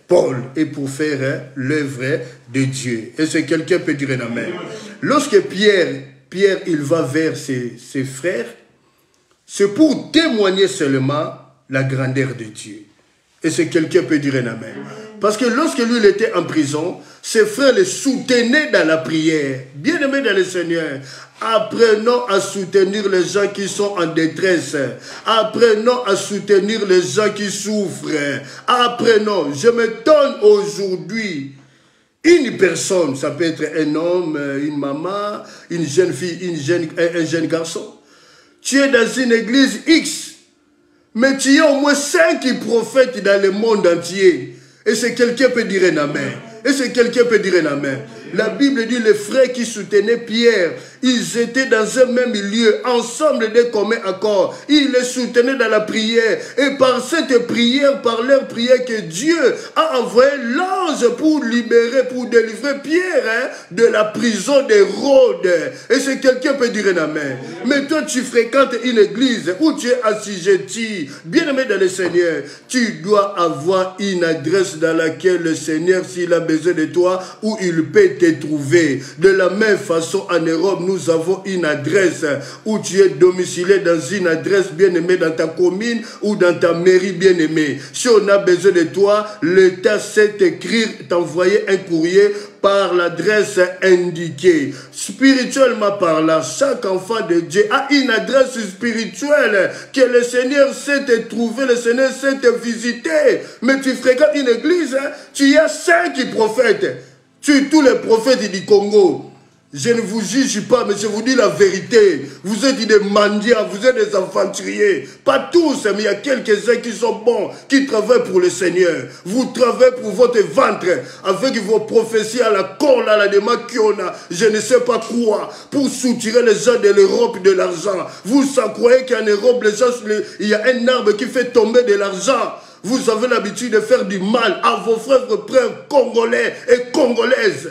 A: Paul et pour faire l'œuvre de Dieu. Et c'est quelqu'un peut dire un amen. Lorsque Pierre, il va vers ses frères, c'est pour témoigner seulement la grandeur de Dieu. Et c'est quelqu'un peut dire un amen. Parce que lorsque lui il était en prison, ses frères le soutenaient dans la prière. Bien-aimés dans le Seigneur, apprenons à soutenir les gens qui sont en détresse. Apprenons à soutenir les gens qui souffrent. Apprenons. Je m'étonne aujourd'hui. Une personne, ça peut être un homme, une maman, une jeune fille, un jeune garçon. Tu es dans une église X, mais tu as au moins 5 prophètes dans le monde entier. Et c'est quelqu'un peut dire un amen. Et c'est quelqu'un peut dire un amen. La Bible dit les frères qui soutenaient Pierre, ils étaient dans un même lieu, ensemble d'un commun accord. Ils les soutenaient dans la prière. Et par cette prière, par leur prière, que Dieu a envoyé l'ange pour libérer, pour délivrer Pierre de la prison d'Hérode. Et c'est quelqu'un peut dire un amen. Mais toi, tu fréquentes une église où tu es assujetti, bien-aimé dans le Seigneur. Tu dois avoir une adresse dans laquelle le Seigneur, s'il a besoin de toi, où il peut te trouver. De la même façon, en Europe, nous avons une adresse où tu es domicilié dans une adresse bien-aimée dans ta commune ou dans ta mairie bien-aimée. Si on a besoin de toi, l'État sait t'écrire, t'envoyer un courrier par l'adresse indiquée. Spirituellement parlant, chaque enfant de Dieu a une adresse spirituelle que le Seigneur sait te trouver, le Seigneur sait te visiter. Mais tu fréquentes une église, tu as 5 prophètes. Tu tous les prophètes du Congo. Je ne vous juge pas, mais je vous dis la vérité. Vous êtes des mendiants, vous êtes des aventuriers. Pas tous, mais il y a quelques-uns qui sont bons, qui travaillent pour le Seigneur. Vous travaillez pour votre ventre, avec vos prophéties à la con, à la demande qu'on a, je ne sais pas quoi, pour soutirer les gens de l'Europe de l'argent. Vous croyez qu'en Europe, les gens, il y a un arbre qui fait tomber de l'argent. Vous avez l'habitude de faire du mal à vos frères congolais et congolaises.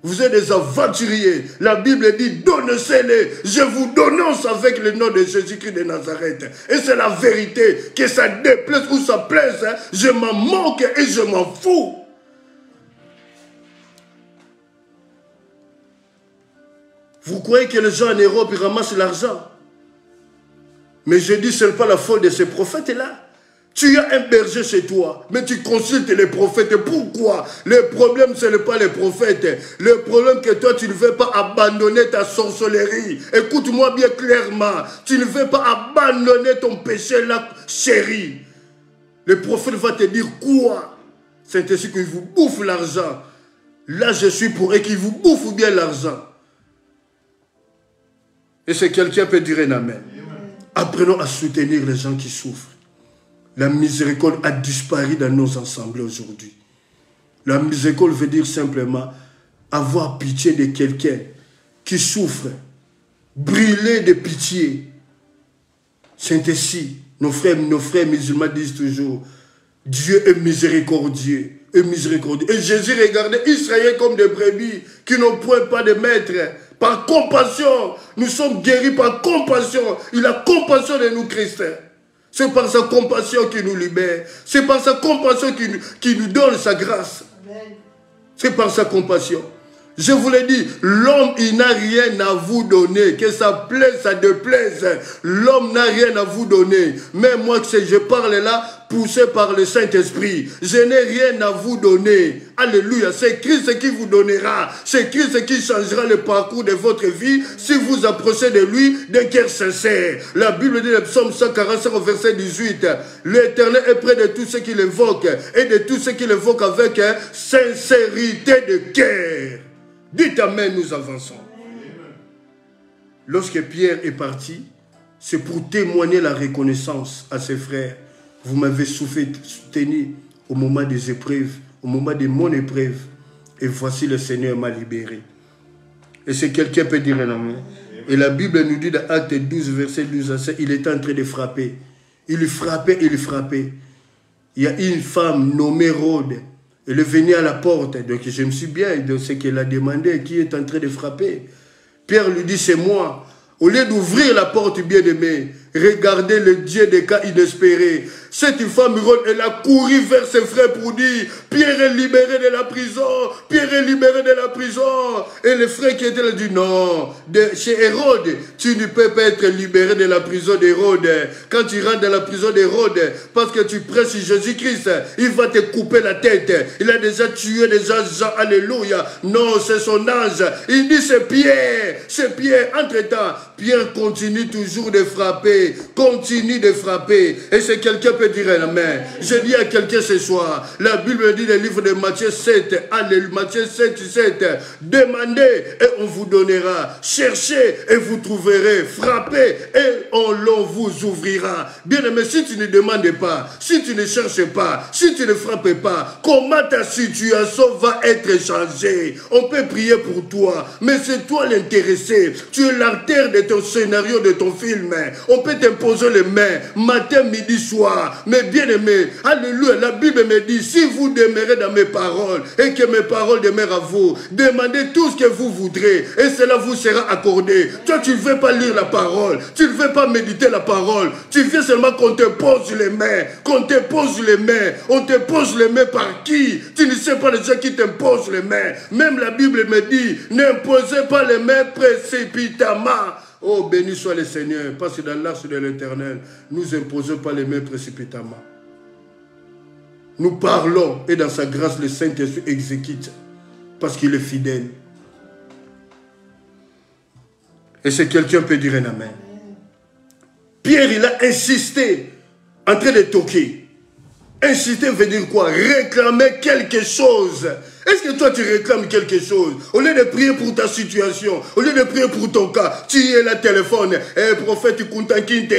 A: Vous êtes des aventuriers. La Bible dit, donnez-les. Je vous donne avec le nom de Jésus-Christ de Nazareth. Et c'est la vérité. Que ça déplaise ou ça plaise, je m'en moque et je m'en fous. Vous croyez que les gens en Europe, ils ramassent l'argent? Mais je dis, ce n'est pas la faute de ces prophètes-là. Tu as un berger chez toi, mais tu consultes les prophètes. Pourquoi? Le problème, ce n'est pas les prophètes. Le problème que toi, tu ne veux pas abandonner ta sorcellerie. Écoute-moi bien clairement. Tu ne veux pas abandonner ton péché là, chéri. Le prophète va te dire quoi? C'est ainsi qu'il vous bouffe l'argent. Là, je suis pour eux qui vous bouffent bien l'argent. Et c'est quelqu'un peut dire un amen. Apprenons à soutenir les gens qui souffrent. La miséricorde a disparu dans nos assemblées aujourd'hui. La miséricorde veut dire simplement avoir pitié de quelqu'un qui souffre, brûler de pitié. C'est ainsi, nos frères musulmans disent toujours, Dieu est miséricordieux, et miséricordieux. Et Jésus regardait Israël comme des brebis qui n'ont point pas de maître. Par compassion, nous sommes guéris par compassion. Il a compassion de nous chrétiens. C'est par sa compassion qu'il nous libère. C'est par sa compassion qu'il nous donne sa grâce. C'est par sa compassion. Je vous l'ai dit, l'homme, il n'a rien à vous donner. Que ça plaise, ça déplaise. L'homme n'a rien à vous donner. Mais moi, je parle là, poussé par le Saint-Esprit. Je n'ai rien à vous donner. Alléluia. C'est Christ qui vous donnera. C'est Christ qui changera le parcours de votre vie si vous approchez de lui d'un cœur sincère. La Bible dit, le psaume 145 au verset 18. L'Éternel est près de tous ceux qui l'évoquent et de tous ceux qui l'évoquent avec sincérité de cœur. Dites amen, nous avançons. Lorsque Pierre est parti, c'est pour témoigner la reconnaissance à ses frères. Vous m'avez soutenu au moment des épreuves, au moment de mon épreuve. Et voici le Seigneur m'a libéré. Et c'est quelqu'un peut dire un amen. Et la Bible nous dit dans Acte 12, verset 12 à 16, il était en train de frapper. Il frappait, il frappait. Il y a une femme nommée Rhode. Elle est venue à la porte. Donc je me suis bien de ce qu'elle a demandé, qui est en train de frapper. Pierre lui dit, c'est moi. Au lieu d'ouvrir la porte bien-aimée, regardez le Dieu des cas inespérés. Cette femme Hérode, elle a couru vers ses frères pour dire, Pierre est libéré de la prison, Pierre est libéré de la prison. Et les frères qui étaient là disent, non, chez Hérode, tu ne peux pas être libéré de la prison d'Hérode. Quand tu rentres dans la prison d'Hérode, parce que tu prêches Jésus-Christ, il va te couper la tête. Il a déjà tué des gens, alléluia. Non, c'est son ange. Il dit, c'est Pierre, c'est Pierre. Entre-temps, Pierre continue toujours de frapper, continue de frapper. Et c'est quelqu'un peut dire amen. Je dis à quelqu'un ce soir, la Bible dit dans le livre de Matthieu 7, allez, Matthieu 7, 7, demandez et on vous donnera, cherchez et vous trouverez, frappez et l'on vous ouvrira. Bien aimé, si tu ne demandes pas, si tu ne cherches pas, si tu ne frappes pas, comment ta situation va être changée? On peut prier pour toi, mais c'est toi l'intéressé. Tu es l'artère de ton scénario, de ton film. On peut t'imposer les mains, matin, midi, soir. Mais bien aimé, alléluia, la Bible me dit, si vous demeurez dans mes paroles et que mes paroles demeurent à vous, demandez tout ce que vous voudrez et cela vous sera accordé. Toi, tu ne veux pas lire la parole, tu ne veux pas méditer la parole, tu veux seulement qu'on te pose les mains, qu'on te pose les mains. On te pose les mains par qui? Tu ne sais pas les gens qui t'imposent les mains. Même la Bible me dit, n'imposez pas les mains précipitamment. Oh, béni soit le Seigneur, parce que dans l'arche de l'Éternel, nous n'imposons pas les mains précipitamment. Nous parlons et dans sa grâce, le Saint-Esprit exécute parce qu'il est fidèle. Et c'est quelqu'un peut dire un amen. Pierre, il a insisté en train de toquer. Insister veut dire quoi? Réclamer quelque chose. Est-ce que toi tu réclames quelque chose? Au lieu de prier pour ta situation, au lieu de prier pour ton cas, tu es là téléphone, prophète Kuntakinte,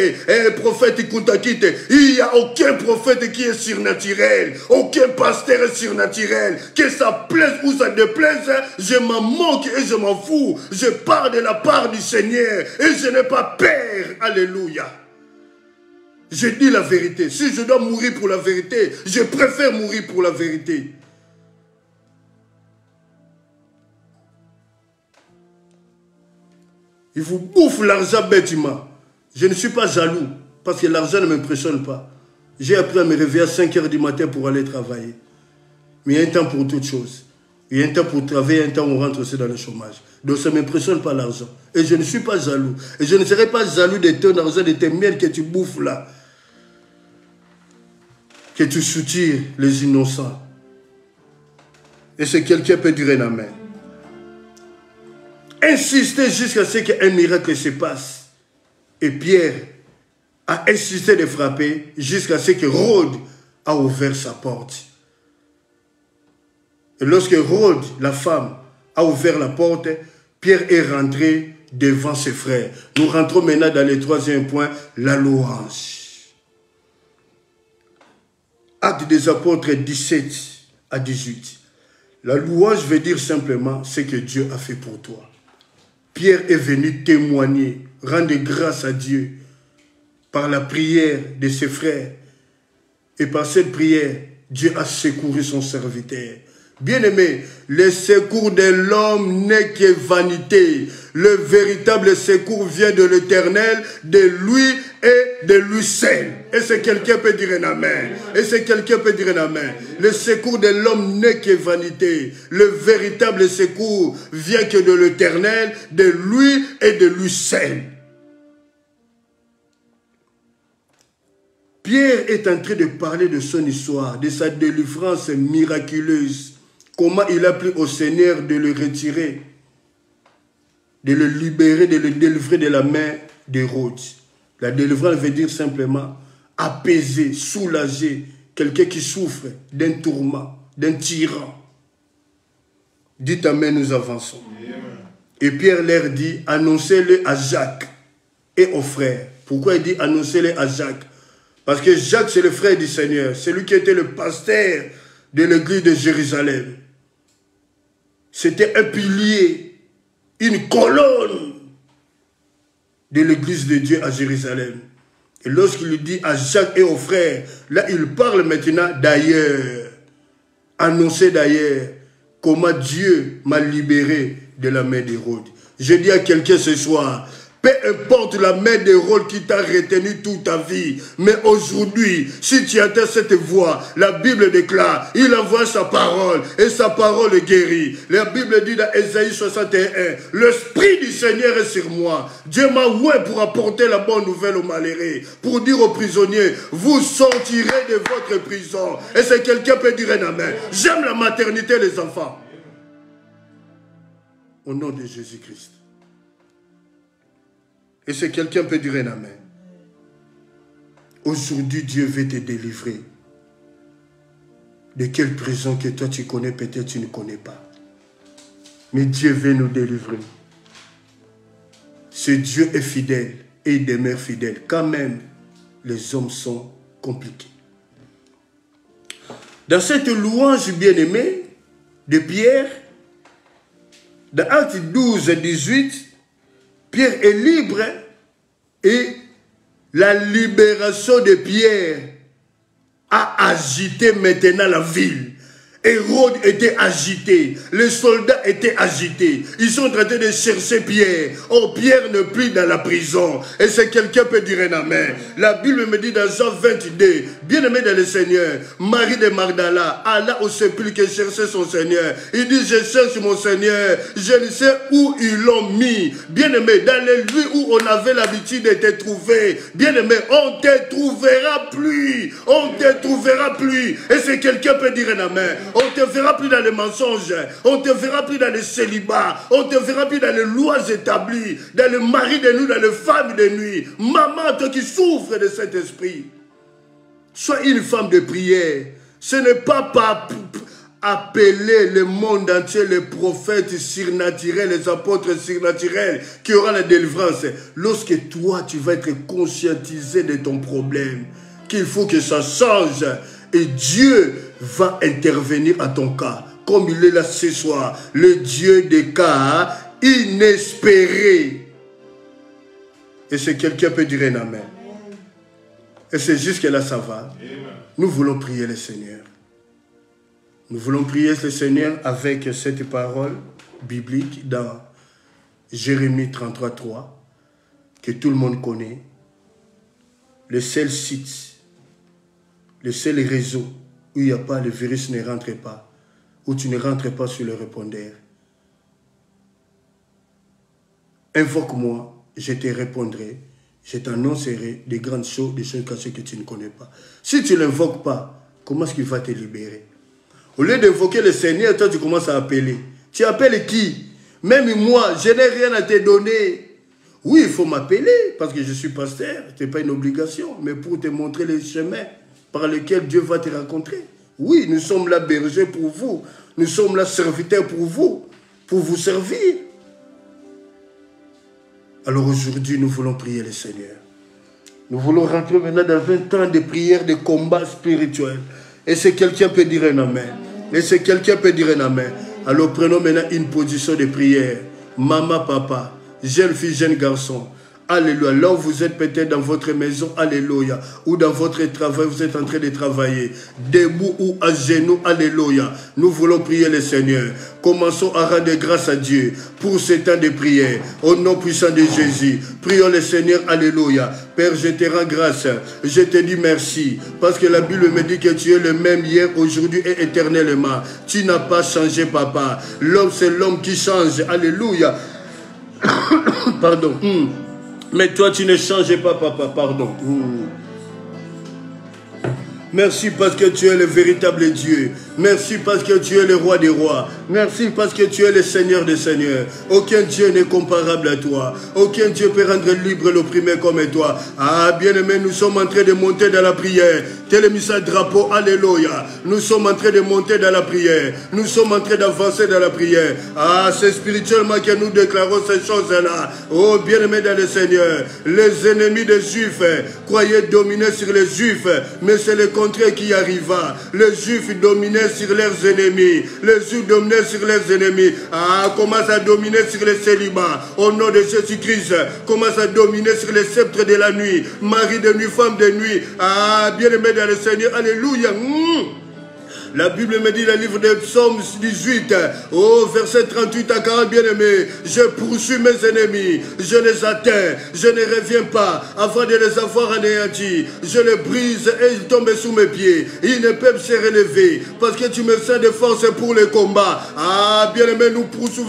A: prophète Kuntakinte. Il n'y a aucun prophète qui est surnaturel, aucun pasteur est surnaturel. Que ça plaise ou ça déplaise, je m'en moque et je m'en fous. Je pars de la part du Seigneur et je n'ai pas peur. Alléluia. Je dis la vérité. Si je dois mourir pour la vérité, je préfère mourir pour la vérité. Il vous bouffe l'argent bêtement. Je ne suis pas jaloux, parce que l'argent ne m'impressionne pas. J'ai appris à me réveiller à 5 h du matin pour aller travailler. Mais il y a un temps pour toutes choses. Il y a un temps pour travailler, un temps où on rentre aussi dans le chômage. Donc ça ne m'impressionne pas l'argent. Et je ne suis pas jaloux. Et je ne serai pas jaloux de ton argent, de tes miels que tu bouffes là. Que tu soutires les innocents. Et c'est quelqu'un peut dire un amen. Insister jusqu'à ce qu'un miracle se passe. Et Pierre a insisté de frapper jusqu'à ce que Rhodes a ouvert sa porte. Et lorsque Rhodes, la femme, a ouvert la porte, Pierre est rentré devant ses frères. Nous rentrons maintenant dans le troisième point, la louange. Actes des apôtres 17 à 18. La louange veut dire simplement ce que Dieu a fait pour toi. Pierre est venu témoigner, rendre grâce à Dieu par la prière de ses frères. Et par cette prière, Dieu a secouru son serviteur. Bien-aimé, le secours de l'homme n'est que vanité. Le véritable secours vient de l'Éternel, de lui et de lui seul. Et c'est quelqu'un peut dire un amen. Et c'est quelqu'un peut dire un amen. Le secours de l'homme n'est que vanité. Le véritable secours vient que de l'Éternel, de lui et de lui seul. Pierre est en train de parler de son histoire, de sa délivrance miraculeuse. Comment il a pris au Seigneur de le retirer, de le libérer, de le délivrer de la main d'Hérode. La délivrance veut dire simplement apaiser, soulager quelqu'un qui souffre d'un tourment, d'un tyran. Dites amen, nous avançons. Et Pierre leur dit, annoncez-le à Jacques et aux frères. Pourquoi il dit annoncez-le à Jacques? Parce que Jacques, c'est le frère du Seigneur. C'est lui qui était le pasteur de l'église de Jérusalem. C'était un pilier, une colonne de l'église de Dieu à Jérusalem. Et lorsqu'il dit à Jacques et aux frères, là il parle maintenant d'ailleurs. Annoncer d'ailleurs comment Dieu m'a libéré de la main d'Hérode. Je dis à quelqu'un ce soir, Peu importe la main de rôle qui t'a retenu toute ta vie. Mais aujourd'hui, si tu entends cette voix, la Bible déclare, il envoie sa parole et sa parole guérit. La Bible dit dans Ésaïe 61, l'Esprit du Seigneur est sur moi. Dieu m'a oué pour apporter la bonne nouvelle aux malheureux, pour dire aux prisonniers, vous sortirez de votre prison. Et si quelqu'un peut dire un amen. J'aime la maternité des enfants. Au nom de Jésus-Christ. Et si quelqu'un peut dire un amen. Aujourd'hui, Dieu veut te délivrer. De quelle prison que toi tu connais, peut-être tu ne connais pas. Mais Dieu veut nous délivrer. Ce Dieu est fidèle et il demeure fidèle. Quand même, les hommes sont compliqués. Dans cette louange bien-aimée de Pierre, dans Actes 12 et 18, Pierre est libre et la libération de Pierre a agité maintenant la ville. Hérode était agité, les soldats étaient agités. Ils sont en train de chercher Pierre. Oh, Pierre n'est plus dans la prison. Et si quelqu'un peut dire un amen. La Bible me dit dans Jean 22, bien-aimé dans le Seigneur, Marie de Magdala alla au sépulcre chercher son Seigneur. Il dit, je cherche mon Seigneur, je ne sais où ils l'ont mis. Bien-aimé, dans les lieux où on avait l'habitude de te trouver, bien-aimé, on ne te trouvera plus. On ne te trouvera plus. Et si quelqu'un peut dire un amen. On ne te verra plus dans les mensonges. On ne te verra plus dans les célibats. On ne te verra plus dans les lois établies. Dans le mari de nuit, dans les femmes de nuit. Maman, toi qui souffres de cet esprit. Sois une femme de prière. Ce n'est pas appeler le monde entier, les prophètes surnaturels, les apôtres surnaturels, qui aura la délivrance. Lorsque toi, tu vas être conscientisé de ton problème, qu'il faut que ça change. Et Dieu va intervenir à ton cas, comme il est là ce soir, le Dieu des cas inespérés. Et si quelqu'un peut dire un amen. Et c'est jusque là ça va. Nous voulons prier le Seigneur. Nous voulons prier le Seigneur avec cette parole biblique dans Jérémie 33:3, que tout le monde connaît. Le seul site, le seul réseau où il n'y a pas, le virus ne rentre pas, où tu ne rentres pas sur le répondeur. Invoque-moi, je te répondrai, je t'annoncerai des grandes choses, des choses cachées que tu ne connais pas. Si tu ne l'invoques pas, comment est-ce qu'il va te libérer? Au lieu d'invoquer le Seigneur, toi tu commences à appeler. Tu appelles qui? Même moi, je n'ai rien à te donner. Oui, il faut m'appeler, parce que je suis pasteur, ce n'est pas une obligation, mais pour te montrer les chemins par lesquels Dieu va te rencontrer. Oui, nous sommes là bergers pour vous. Nous sommes là serviteurs pour vous servir. Alors aujourd'hui, nous voulons prier le Seigneur. Nous voulons rentrer maintenant dans un temps de prière, de combat spirituel. Et si quelqu'un peut dire un amen. Et si quelqu'un peut dire un amen. Alors prenons maintenant une position de prière. Maman, papa, jeune fille, jeune garçon. Alléluia. Là où vous êtes peut-être dans votre maison, alléluia. Ou dans votre travail, vous êtes en train de travailler. Debout ou à genoux, alléluia. Nous voulons prier le Seigneur. Commençons à rendre grâce à Dieu pour ce temps de prière. Au nom puissant de Jésus. Prions le Seigneur, alléluia. Père, je te rends grâce. Je te dis merci. Parce que la Bible me dit que tu es le même hier, aujourd'hui et éternellement. Tu n'as pas changé, papa. L'homme, c'est l'homme qui change. Alléluia. Pardon. Mais toi, tu ne changes pas, papa, pardon. Merci parce que tu es le véritable Dieu. Merci parce que tu es le roi des rois. Merci parce que tu es le Seigneur des seigneurs. Aucun Dieu n'est comparable à toi. Aucun Dieu peut rendre libre l'opprimé comme toi. Ah, bien-aimé, nous sommes en train de monter dans la prière. Tel est mis ça drapeau, alléluia. Nous sommes en train de monter dans la prière. Nous sommes en train d'avancer dans la prière. Ah, c'est spirituellement que nous déclarons ces choses-là. Oh, bien-aimé dans le Seigneur. Les ennemis des Juifs croyaient dominer sur les Juifs, mais c'est le contraire qui arriva. Les Juifs dominaient sur leurs ennemis. Les Juifs dominaient sur leurs ennemis. Ah, commence à dominer sur les célibats. Au nom de Jésus-Christ, commence à dominer sur les sceptres de la nuit. Mari de nuit, femme de nuit. Ah, bien-aimé dans le Seigneur. Alléluia. La Bible me dit, le livre de Psaume 18, au verset 38 à 40, bien-aimé, je poursuis mes ennemis, je les atteins, je ne reviens pas avant de les avoir anéantis. Je les brise et ils tombent sous mes pieds. Ils ne peuvent se relever parce que tu me sers de force pour le combat. Ah, bien-aimé, nous poursuis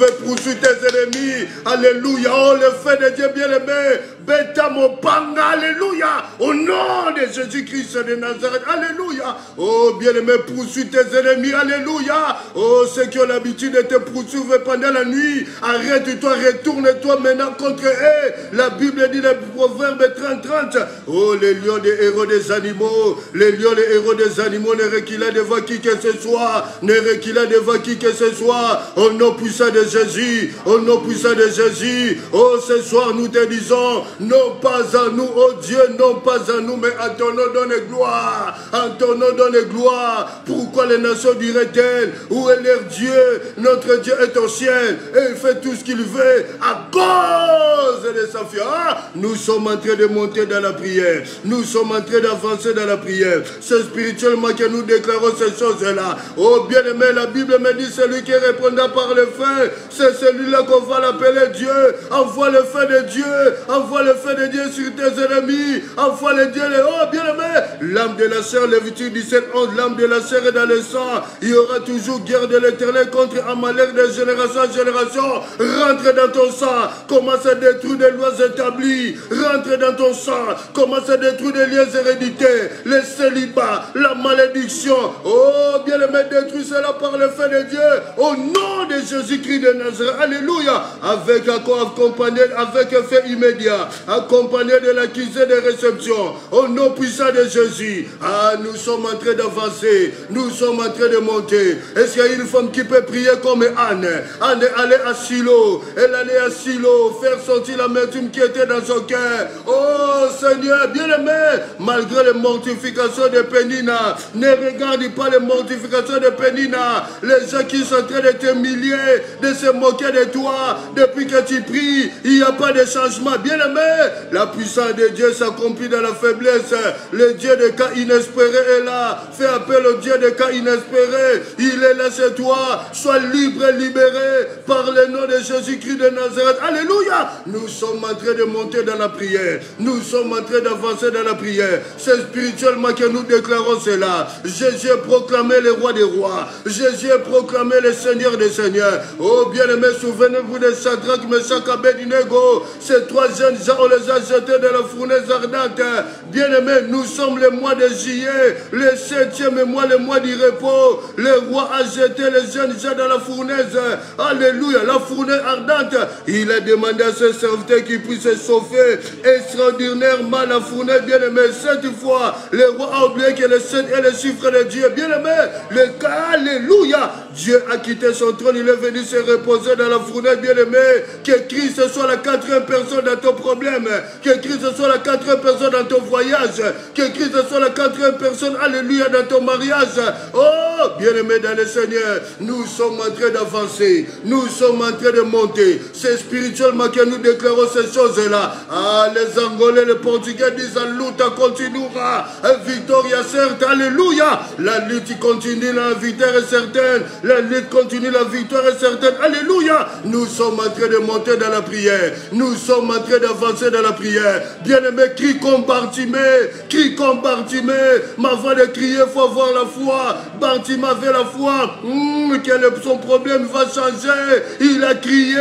A: tes ennemis. Alléluia. Oh, le feu de Dieu, bien-aimé. Beta mon panga, alléluia. Au nom de Jésus-Christ de Nazareth, alléluia. Oh, bien-aimé, poursuis tes ennemis, alléluia. Oh, ceux qui ont l'habitude de te poursuivre pendant la nuit, arrête-toi, retourne-toi maintenant contre eux. La Bible dit le proverbe 30-30. Oh, les lions des héros des animaux, les lions des héros des animaux ne reculent devant qui que ce soit, ne reculent devant qui que ce soit. Au nom puissant de Jésus, au nom puissant de Jésus. Oh, ce soir nous te disons, non pas à nous, oh Dieu, non pas à nous, mais à ton nom donne gloire. À ton nom donne gloire. Pourquoi les nations diraient-elles, où est leur Dieu? Notre Dieu est au ciel et il fait tout ce qu'il veut à cause de sa fière. Ah, nous sommes en train de monter dans la prière. Nous sommes en train d'avancer dans la prière. C'est spirituellement que nous déclarons ces choses-là. Oh bien-aimé, la Bible me dit, celui qui répondra par le feu, c'est celui-là qu'on va l'appeler Dieu. Envoie le feu de Dieu. Envoie le feu de Dieu sur tes ennemis. Envoie le Dieu. Oh bien-aimé, l'âme de la chair, Lévitique 17:11, l'âme de la chair est dans le sang. Il y aura toujours guerre de l'Éternel contre Amalek de génération en génération. Rentre dans ton sang. Commence à détruire des lois établies. Rentre dans ton sang. Commence à détruire des liens héréditaires. Les célibats, la malédiction. Oh, bien-aimé, détruis cela par le feu de Dieu. Au nom de Jésus-Christ de Nazareth. Alléluia. Avec accompagné, avec effet immédiat. Accompagné de l'accusé de réception. Au nom puissant de Jésus. Ah, nous sommes en train d'avancer. Nous sommes en train de monter. Est-ce qu'il y a une femme qui peut prier comme Anne? Anne allait à Silo. Elle allait à Silo faire sortir l'amertume qui était dans son cœur. Oh Seigneur, bien-aimé, malgré les mortifications de Pénina, ne regarde pas les mortifications de Pénina. Les gens qui sont en train de t'humilier, de se moquer de toi, depuis que tu pries, il n'y a pas de changement. Bien-aimé, la puissance de Dieu s'accomplit dans la faiblesse. Le Dieu de cas inespéré est là. Fais appel au Dieu de cas inespéré. Il est là chez toi. Sois libre et libéré par le nom de Jésus-Christ de Nazareth. Alléluia. Nous sommes en train de monter dans la prière. Nous sommes en train d'avancer dans la prière. C'est spirituellement que nous déclarons cela. Jésus est proclamé le roi des rois. Jésus est proclamé le Seigneur des seigneurs. Oh bien-aimé, souvenez-vous de Shadrach, Meshach, Abednego. Ces trois jeunes gens, on les a jetés dans la fournaise ardente. Bien-aimé, nous sommes le mois de juillet, le 7e mois, le mois du repos. Le roi a jeté les jeunes gens dans la fournaise. Alléluia, la fournaise ardente. Il a demandé à ses serviteurs qu'ils puissent se chauffer extraordinairement la fournaise. Bien-aimé, cette fois, le roi a oublié que le 7 est le chiffre de Dieu. Bien-aimé, le cas, alléluia. Dieu a quitté son trône, il est venu se reposer dans la fournaise. Bien-aimé, que Christ soit la 4e personne dans ton problème, que Christ soit la 4e personne dans ton voyage, que Christ soit la 4e personne, alléluia, dans ton mariage. Oh, bien-aimé dans le Seigneur, nous sommes en train d'avancer, nous sommes en train de monter. C'est spirituellement que nous déclarons ces choses-là. Ah, les Angolais, les Portugais disent la lutte continuera, victoria certes, alléluia. La lutte continue, la victoire est certaine. La lutte continue, la victoire est certaine. Alléluia. Nous sommes en train de monter dans la prière. Nous sommes en train d'avancer dans la prière. Bien-aimé, crie comme Bartimée. Crie comme Bartimée. Mais avant de crier, il faut avoir la foi. Bartimée avait la foi. Son problème va changer. Il a crié.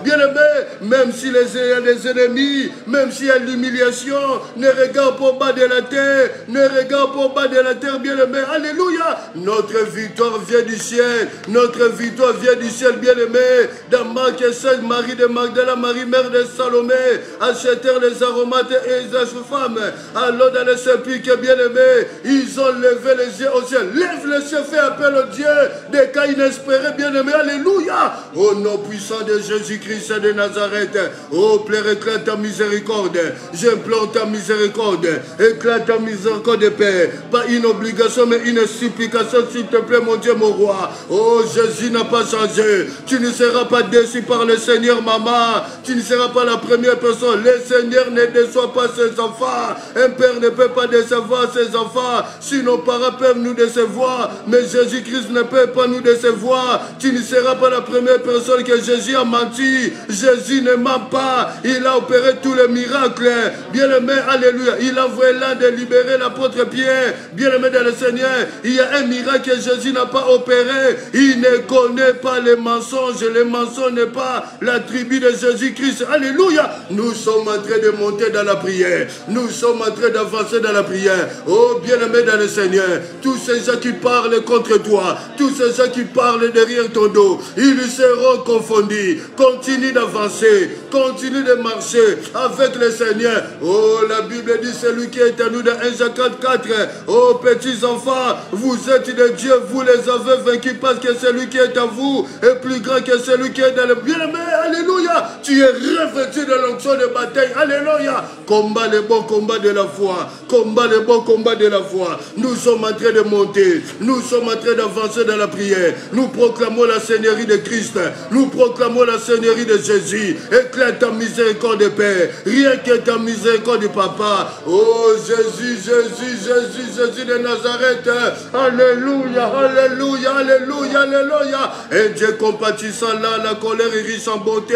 A: Bien-aimé, même s'il y a des ennemis, même s'il y a l'humiliation, ne regarde pas au bas de la terre. Ne regarde pas au bas de la terre, bien-aimé. Alléluia. Notre victoire vient du ciel. Notre victoire vient du ciel, bien-aimé. Dans Marc 16, Marie de Magdala, Marie mère de Salomé, achetèrent les aromates et les femmes. Alors dans le sépulcre, bien-aimé, ils ont levé les yeux au ciel. Lève les yeux, fais appel au Dieu des cas inespérés, bien-aimé. Alléluia. Au nom puissant de Jésus-Christ de Nazareth. Oh Oh Père, éclate ta miséricorde. J'implore ta miséricorde. Éclate ta miséricorde, Père. Pas une obligation, mais une supplication, s'il te plaît, mon Dieu, mon roi. Oh, Jésus n'a pas changé. Tu ne seras pas déçu par le Seigneur, maman. Tu ne seras pas la première personne. Le Seigneur ne déçoit pas ses enfants. Un père ne peut pas décevoir ses enfants. Si nos parents peuvent nous décevoir, mais Jésus-Christ ne peut pas nous décevoir. Tu ne seras pas la première personne que Jésus a menti. Jésus ne ment pas. Il a opéré tous les miracles. Bien-aimé, alléluia. Il a envoyé là de libérer l'apôtre Pierre. Bien-aimé dans le Seigneur, il y a un miracle que Jésus n'a pas opéré. Il ne connaît pas les mensonges. Les mensonges n'est pas la tribu de Jésus-Christ. Alléluia. Nous sommes en train de monter dans la prière. Nous sommes en train d'avancer dans la prière. Oh, bien-aimé dans le Seigneur, tous ces gens qui parlent contre toi, tous ces gens qui parlent derrière ton dos, ils seront confondus. Continue d'avancer, continue de marcher avec le Seigneur. Oh, la Bible dit, celui qui est à nous dans 1 Jean 4. Oh, petits enfants, vous êtes de Dieu, vous les avez vaincus parce que celui qui est à vous est plus grand que celui qui est dans le bien-aimé. Alléluia. Tu es revêtu de l'onction de bataille. Alléluia. Combat le bon combat de la foi. Combat le bon combat de la foi. Nous sommes en train de monter. Nous sommes en train d'avancer dans la prière. Nous proclamons la Seigneurie de Christ. Nous proclamons la Seigneurie de Jésus. Éclate ta miséricorde, Père. Rien que ta miséricorde, Papa. Oh Jésus, Jésus, Jésus, Jésus de Nazareth. Alléluia, alléluia, alléluia, alléluia. Un Dieu compatissant là, la colère est riche en bonté.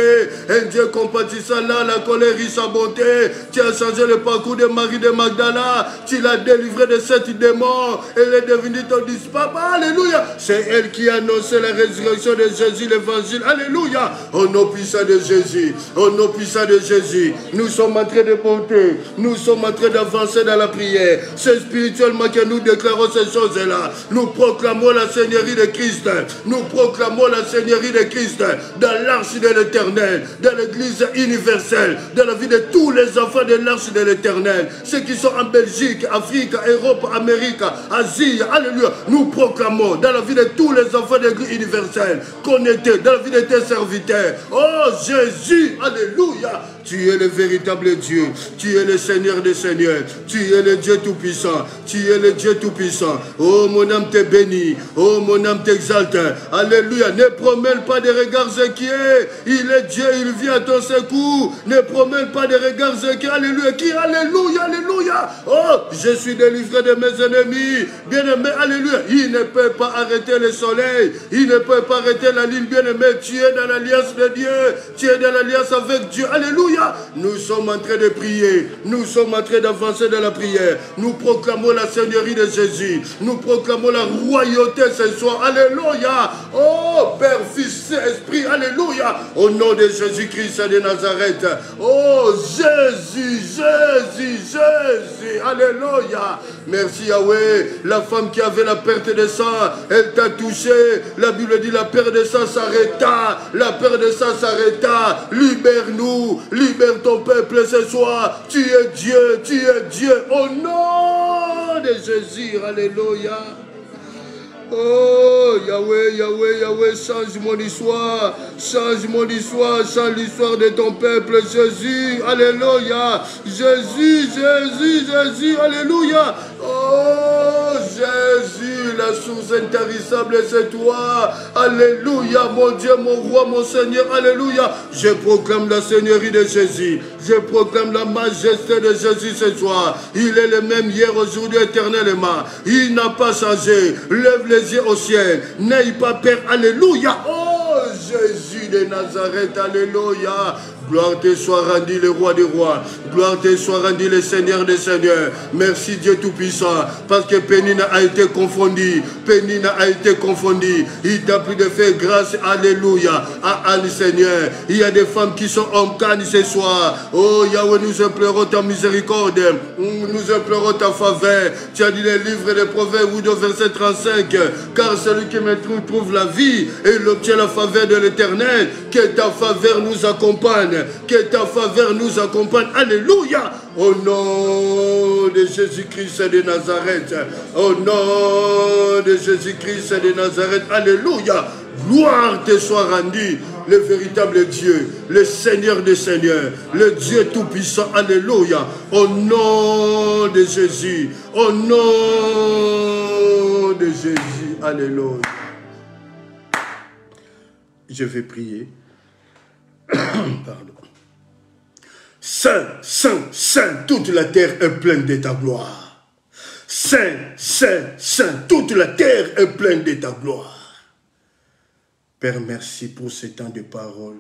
A: Un Dieu compatissant là, la colère est riche en bonté. Tu as changé le parcours de Marie de Magdala. Tu l'as délivré de cette démon. Elle est devenue ton disciple. Papa, alléluia. C'est elle qui a annoncé la résurrection de Jésus, l'évangile. Alléluia. Au nom puissant de Jésus. Au nom puissant de Jésus. Nous sommes en train de monter. Nous sommes en train d'avancer dans la prière. C'est spirituellement que nous déclarons ces choses-là. Nous proclamons la Seigneurie de Christ. Nous proclamons la Seigneurie de Christ dans l'arche de l'Éternel, dans l'église universelle, dans la vie de tous les enfants de l'arche de l'Éternel. Ceux qui sont en Belgique, Afrique, Europe, Amérique, Asie. Alléluia. Nous proclamons dans la vie de tous les enfants de l'église universelle, connectés dans la vie de tes serviteurs. Oh Jésus, alléluia. Tu es le véritable Dieu. Tu es le Seigneur des Seigneurs. Tu es le Dieu Tout-Puissant. Tu es le Dieu Tout-Puissant. Oh, mon âme te bénit. Oh, mon âme t'exalte. Alléluia. Ne promène pas des regards inquiets. Il est Dieu, il vient à ton secours. Ne promène pas des regards inquiets. Alléluia. Qui? Alléluia, alléluia. Oh, je suis délivré de mes ennemis. Bien-aimé, alléluia. Il ne peut pas arrêter le soleil. Il ne peut pas arrêter la lune. Bien-aimé, tu es dans l'alliance de Dieu. Tu es dans l'alliance avec Dieu. Alléluia. Nous sommes en train de prier. Nous sommes en train d'avancer dans la prière. Nous proclamons la Seigneurie de Jésus. Nous proclamons la royauté ce soir. Alléluia. Oh, Père, Fils, Esprit. Alléluia. Au nom de Jésus-Christ de Nazareth. Oh, Jésus, Jésus, Jésus. Alléluia. Merci Yahweh. La femme qui avait la perte de sang, elle t'a touché. La Bible dit la perte de sang s'arrêta. La perte de sang s'arrêta. Libère-nous. Libère ton peuple ce soir. Tu es Dieu, tu es Dieu. Au nom de Jésus. Alléluia. Oh, Yahweh, Yahweh, Yahweh, change mon histoire. Change mon histoire. Change l'histoire de ton peuple, Jésus. Alléluia. Jésus, Jésus, Jésus. Alléluia. Oh, Jésus, la source intarissable, c'est toi. Alléluia, mon Dieu, mon roi, mon Seigneur. Alléluia. Je proclame la Seigneurie de Jésus. Je proclame la majesté de Jésus ce soir. Il est le même hier, aujourd'hui, éternellement. Il n'a pas changé. Lève les yeux au ciel. N'aie pas peur. Alléluia. Oh, Jésus de Nazareth. Alléluia. Gloire te soit rendue, le roi des rois. Gloire te soit rendue, le Seigneur des seigneurs. Merci Dieu Tout-Puissant. Parce que Pénina a été confondue. Pénina a été confondue. Il t'a pris de faire grâce. Alléluia. À Ali Seigneur. Il y a des femmes qui sont en canne ce soir. Oh Yahweh, nous implorons ta miséricorde. Nous implorons ta faveur. Tu as dit les livres des Proverbes ou de verset 35. Car celui qui me trouve la vie et il obtient la faveur de l'Éternel. Que ta faveur nous accompagne. Que ta faveur nous accompagne. Alléluia. Au nom de Jésus-Christ de Nazareth. Au nom de Jésus-Christ de Nazareth. Alléluia. gloire te soit rendue, le véritable Dieu, le Seigneur des Seigneurs, le Dieu Tout-Puissant. Alléluia. Au nom de Jésus, au nom de Jésus. Alléluia. Je vais prier. Pardon. Saint, Saint, Saint, toute la terre est pleine de ta gloire. Saint, Saint, Saint, toute la terre est pleine de ta gloire. Père, merci pour ce temps de parole,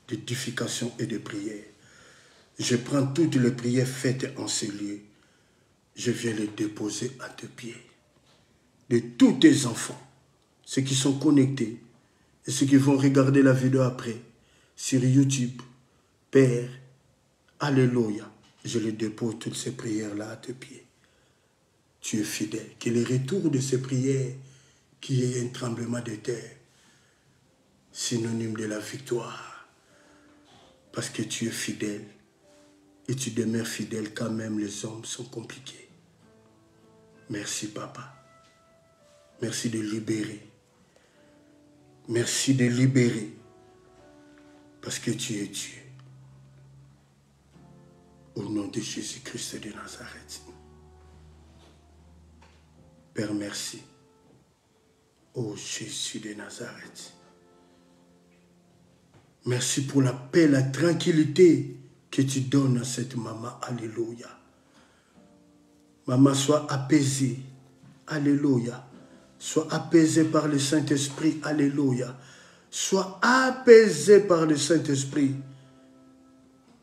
A: d'édification et de prière. Je prends toutes les prières faites en ce lieu. Je viens les déposer à tes pieds. De tous tes enfants, ceux qui sont connectés et ceux qui vont regarder la vidéo après sur YouTube. Père, alléluia, je les dépose toutes ces prières-là à tes pieds. Tu es fidèle. Que le retour de ces prières, qu'il y ait un tremblement de terre, synonyme de la victoire. Parce que tu es fidèle. Et tu demeures fidèle quand même les hommes sont compliqués. Merci, Papa. Merci de libérer. Merci de libérer. Parce que tu es Dieu. Au nom de Jésus-Christ de Nazareth. Père, merci. Ô Jésus de Nazareth. Merci pour la paix, la tranquillité que tu donnes à cette maman. Alléluia. Maman, sois apaisée. Alléluia. Sois apaisée par le Saint-Esprit. Alléluia. Sois apaisée par le Saint-Esprit.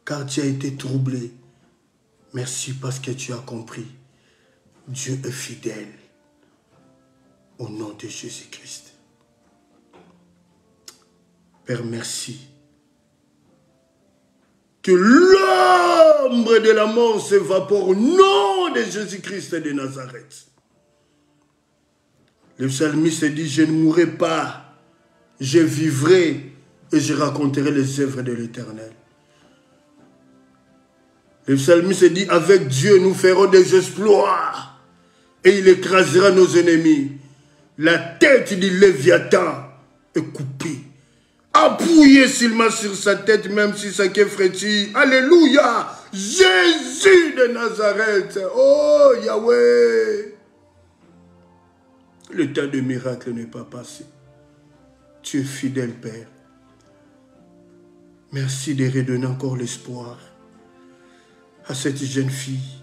A: Car tu as été troublé. Merci parce que tu as compris. Dieu est fidèle. Au nom de Jésus-Christ. Père, merci. Que l'ombre de la mort s'évapore au nom de Jésus-Christ de Nazareth. Le psalmiste dit, je ne mourrai pas, je vivrai et je raconterai les œuvres de l'Éternel. Le psalmiste dit, avec Dieu nous ferons des exploits et il écrasera nos ennemis. La tête du Léviathan est coupée. Appuyez seulement sur sa tête, même si ça est frétille. Alléluia. Jésus de Nazareth. Oh Yahweh. Le temps de miracle n'est pas passé. Tu es fidèle, Père. Merci de redonner encore l'espoir à cette jeune fille.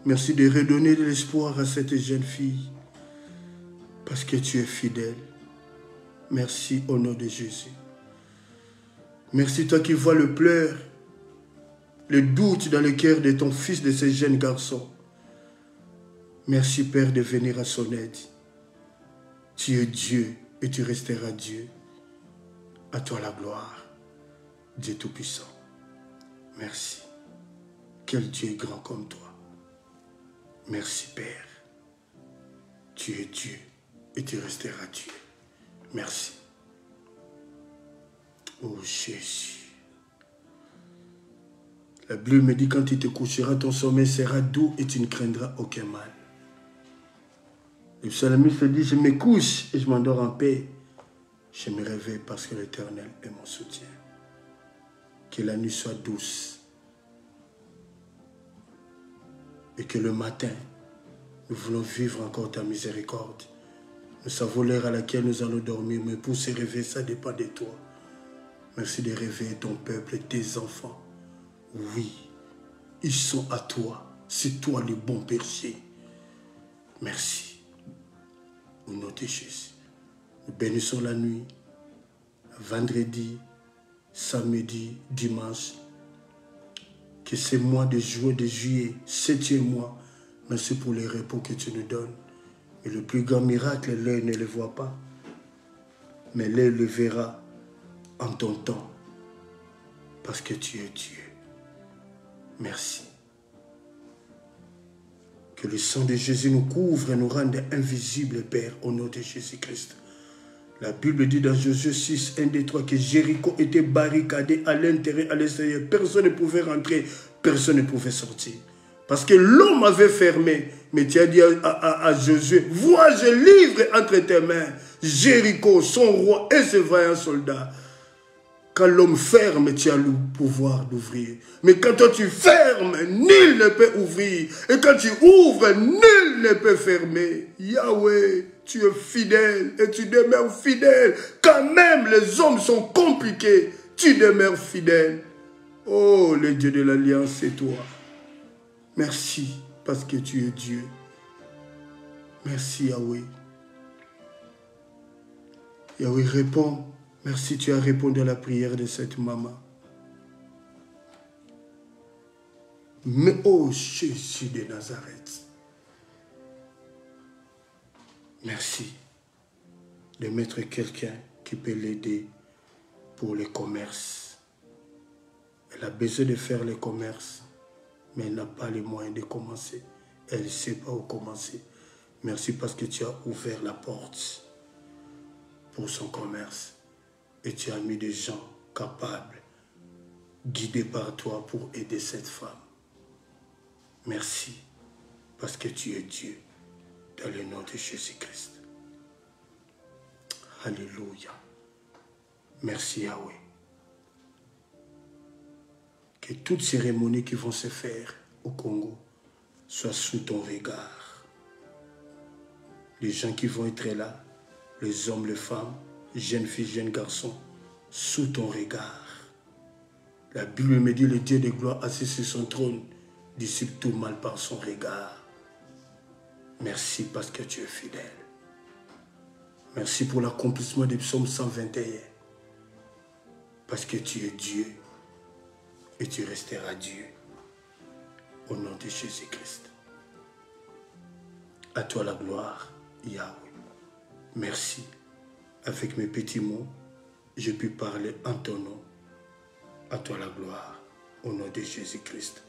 A: Merci de redonner de l'espoir à cette jeune fille. Parce que tu es fidèle. Merci au nom de Jésus. Merci toi qui vois le pleur, le doute dans le cœur de ton fils, de ce jeune garçon. Merci Père de venir à son aide. Tu es Dieu et tu resteras Dieu. À toi la gloire, Dieu Tout-Puissant. Merci. Quel Dieu est grand comme toi. Merci Père. Tu es Dieu et tu resteras Dieu. Merci. Oh Jésus. La Bible me dit quand tu te coucheras, ton sommeil sera doux et tu ne craindras aucun mal. Le psalmiste dit, je me couche et je m'endors en paix. Je me réveille parce que l'Éternel est mon soutien. Que la nuit soit douce. Et que le matin, nous voulons vivre encore ta miséricorde. Nous savons l'heure à laquelle nous allons dormir, mais pour se réveiller, ça dépend de toi. Merci de réveiller ton peuple, tes enfants. Oui, ils sont à toi. C'est toi le bon berger. Merci. Au nom de Jésus. Nous bénissons la nuit, vendredi, samedi, dimanche. Que ce mois de juin, de juillet, 7e mois, merci pour les repos que tu nous donnes. Et le plus grand miracle, l'œil ne le voit pas, mais l'œil le verra en ton temps, parce que tu es Dieu. Merci. Que le sang de Jésus nous couvre et nous rende invisibles, Père, au nom de Jésus-Christ. La Bible dit dans Josué 6, 1, 2, 3, que Jéricho était barricadé à l'intérieur, à l'extérieur. Personne ne pouvait rentrer, personne ne pouvait sortir. Parce que l'homme avait fermé. Mais tu as dit à Josué, vois, je livre entre tes mains Jéricho, son roi et ses vaillants soldats. Quand l'homme ferme, tu as le pouvoir d'ouvrir. Mais quand toi tu fermes, nul ne peut ouvrir. Et quand tu ouvres, nul ne peut fermer. Yahweh, tu es fidèle et tu demeures fidèle. Quand même les hommes sont compliqués, tu demeures fidèle. Oh, le Dieu de l'Alliance, c'est toi. Merci parce que tu es Dieu. Merci Yahweh. Yahweh répond. Merci, tu as répondu à la prière de cette maman. Mais oh Jésus de Nazareth, merci de mettre quelqu'un qui peut l'aider pour le commerce. Elle a besoin de faire le commerce, mais elle n'a pas les moyens de commencer. Elle ne sait pas où commencer. Merci parce que tu as ouvert la porte pour son commerce. Et tu as mis des gens capables, guidés par toi pour aider cette femme. Merci, parce que tu es Dieu, dans le nom de Jésus-Christ. Alléluia. Merci Yahweh. Que toutes ces cérémonies qui vont se faire au Congo soient sous ton regard. Les gens qui vont être là, les hommes, les femmes, jeunes filles, jeunes garçons, sous ton regard. La Bible me dit, le Dieu de gloire assis sur son trône, dissipe tout mal par son regard. Merci parce que tu es fidèle. Merci pour l'accomplissement du psaume 121. Parce que tu es Dieu et tu resteras Dieu. Au nom de Jésus-Christ. À toi la gloire, Yahweh. Merci. Avec mes petits mots, je puis parler en ton nom. À toi la gloire, au nom de Jésus-Christ.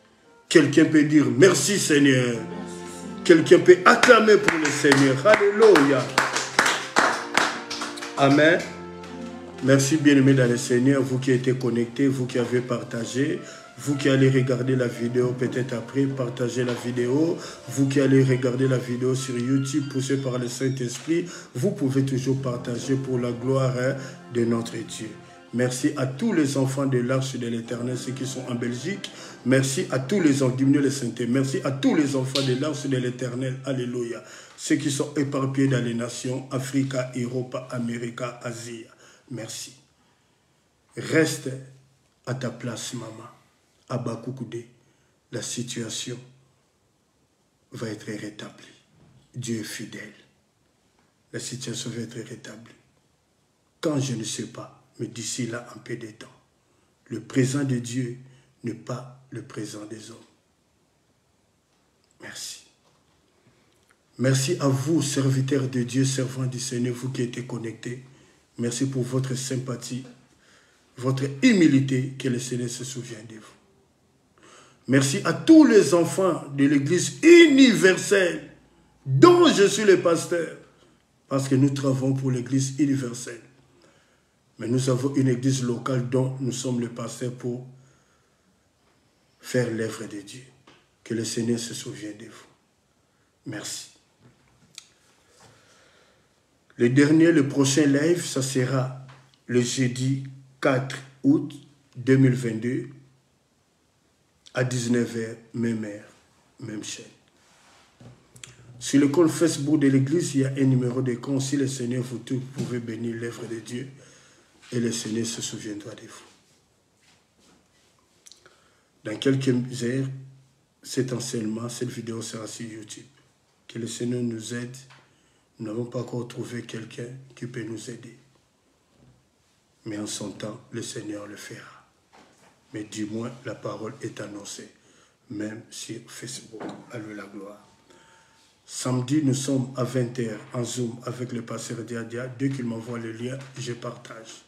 A: Quelqu'un peut dire merci Seigneur. Quelqu'un peut acclamer pour le Seigneur. Alléluia. Amen. Merci bien-aimés dans le Seigneur, vous qui êtes connectés, vous qui avez partagé, vous qui allez regarder la vidéo peut-être après, partagez la vidéo, vous qui allez regarder la vidéo sur YouTube poussé par le Saint-Esprit, vous pouvez toujours partager pour la gloire de notre Dieu. Merci à tous les enfants de l'Arche de l'Éternel, ceux qui sont en Belgique. Merci à tous les enfants, diminuez le Saint-Esprit. Merci à tous les enfants de l'Arche de l'Éternel. Alléluia. Ceux qui sont éparpillés dans les nations, Afrique, Europe, Amérique, Asie. Merci. Reste à ta place, maman. À Bakoukoudé, la situation va être rétablie. Dieu est fidèle. La situation va être rétablie. Quand je ne sais pas, mais d'ici là, un peu de temps. Le présent de Dieu n'est pas le présent des hommes. Merci. Merci à vous, serviteurs de Dieu, servants du Seigneur, vous qui êtes connectés. Merci pour votre sympathie, votre humilité, que le Seigneur se souvienne de vous. Merci à tous les enfants de l'Église universelle, dont je suis le pasteur, parce que nous travaillons pour l'Église universelle. Mais nous avons une église locale dont nous sommes le pasteur pour faire l'œuvre de Dieu. Que le Seigneur se souvienne de vous. Merci. Le prochain live, ça sera le jeudi 4 août 2022 à 19 h, même heure, même chaîne. Sur le compte Facebook de l'église, il y a un numéro de compte. Si le Seigneur vous tout, vous pouvez bénir l'œuvre de Dieu. Et le Seigneur se souviendra de vous. Dans quelques heures, cet enseignement, cette vidéo sera sur YouTube. Que le Seigneur nous aide. Nous n'avons pas encore trouvé quelqu'un qui peut nous aider. Mais en son temps, le Seigneur le fera. Mais du moins, la parole est annoncée. Même sur Facebook. Alléluia la gloire. Samedi, nous sommes à 20 h en Zoom avec le pasteur Diadia. Dès qu'il m'envoie le lien, je partage.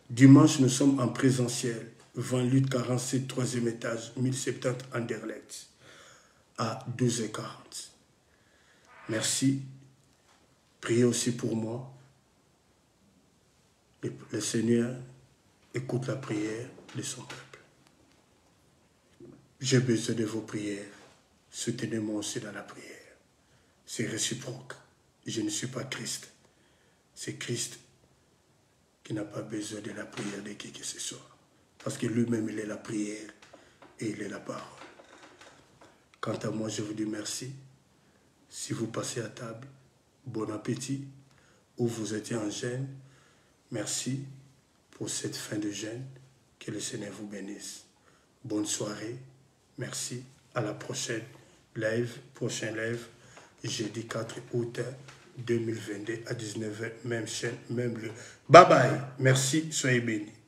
A: Dimanche, nous sommes en présentiel, 20 lutte 47, 3e étage, 1070 Anderlecht, à 12 h 40. Merci. Priez aussi pour moi. Le Seigneur écoute la prière de son peuple. J'ai besoin de vos prières soutenez-moi aussi dans la prière. C'est réciproque. Je ne suis pas Christ. C'est Christ qui n'a pas besoin de la prière de qui que ce soit. Parce que lui-même, il est la prière et il est la parole. Quant à moi, je vous dis merci. Si vous passez à table, bon appétit. Ou vous étiez en jeûne, merci pour cette fin de jeûne. Que le Seigneur vous bénisse. Bonne soirée. Merci. À la prochaine live. Prochain live, jeudi 4 août 2022 à 19h. Même chaîne, même lieu. Bye bye. Merci. Soyez bénis.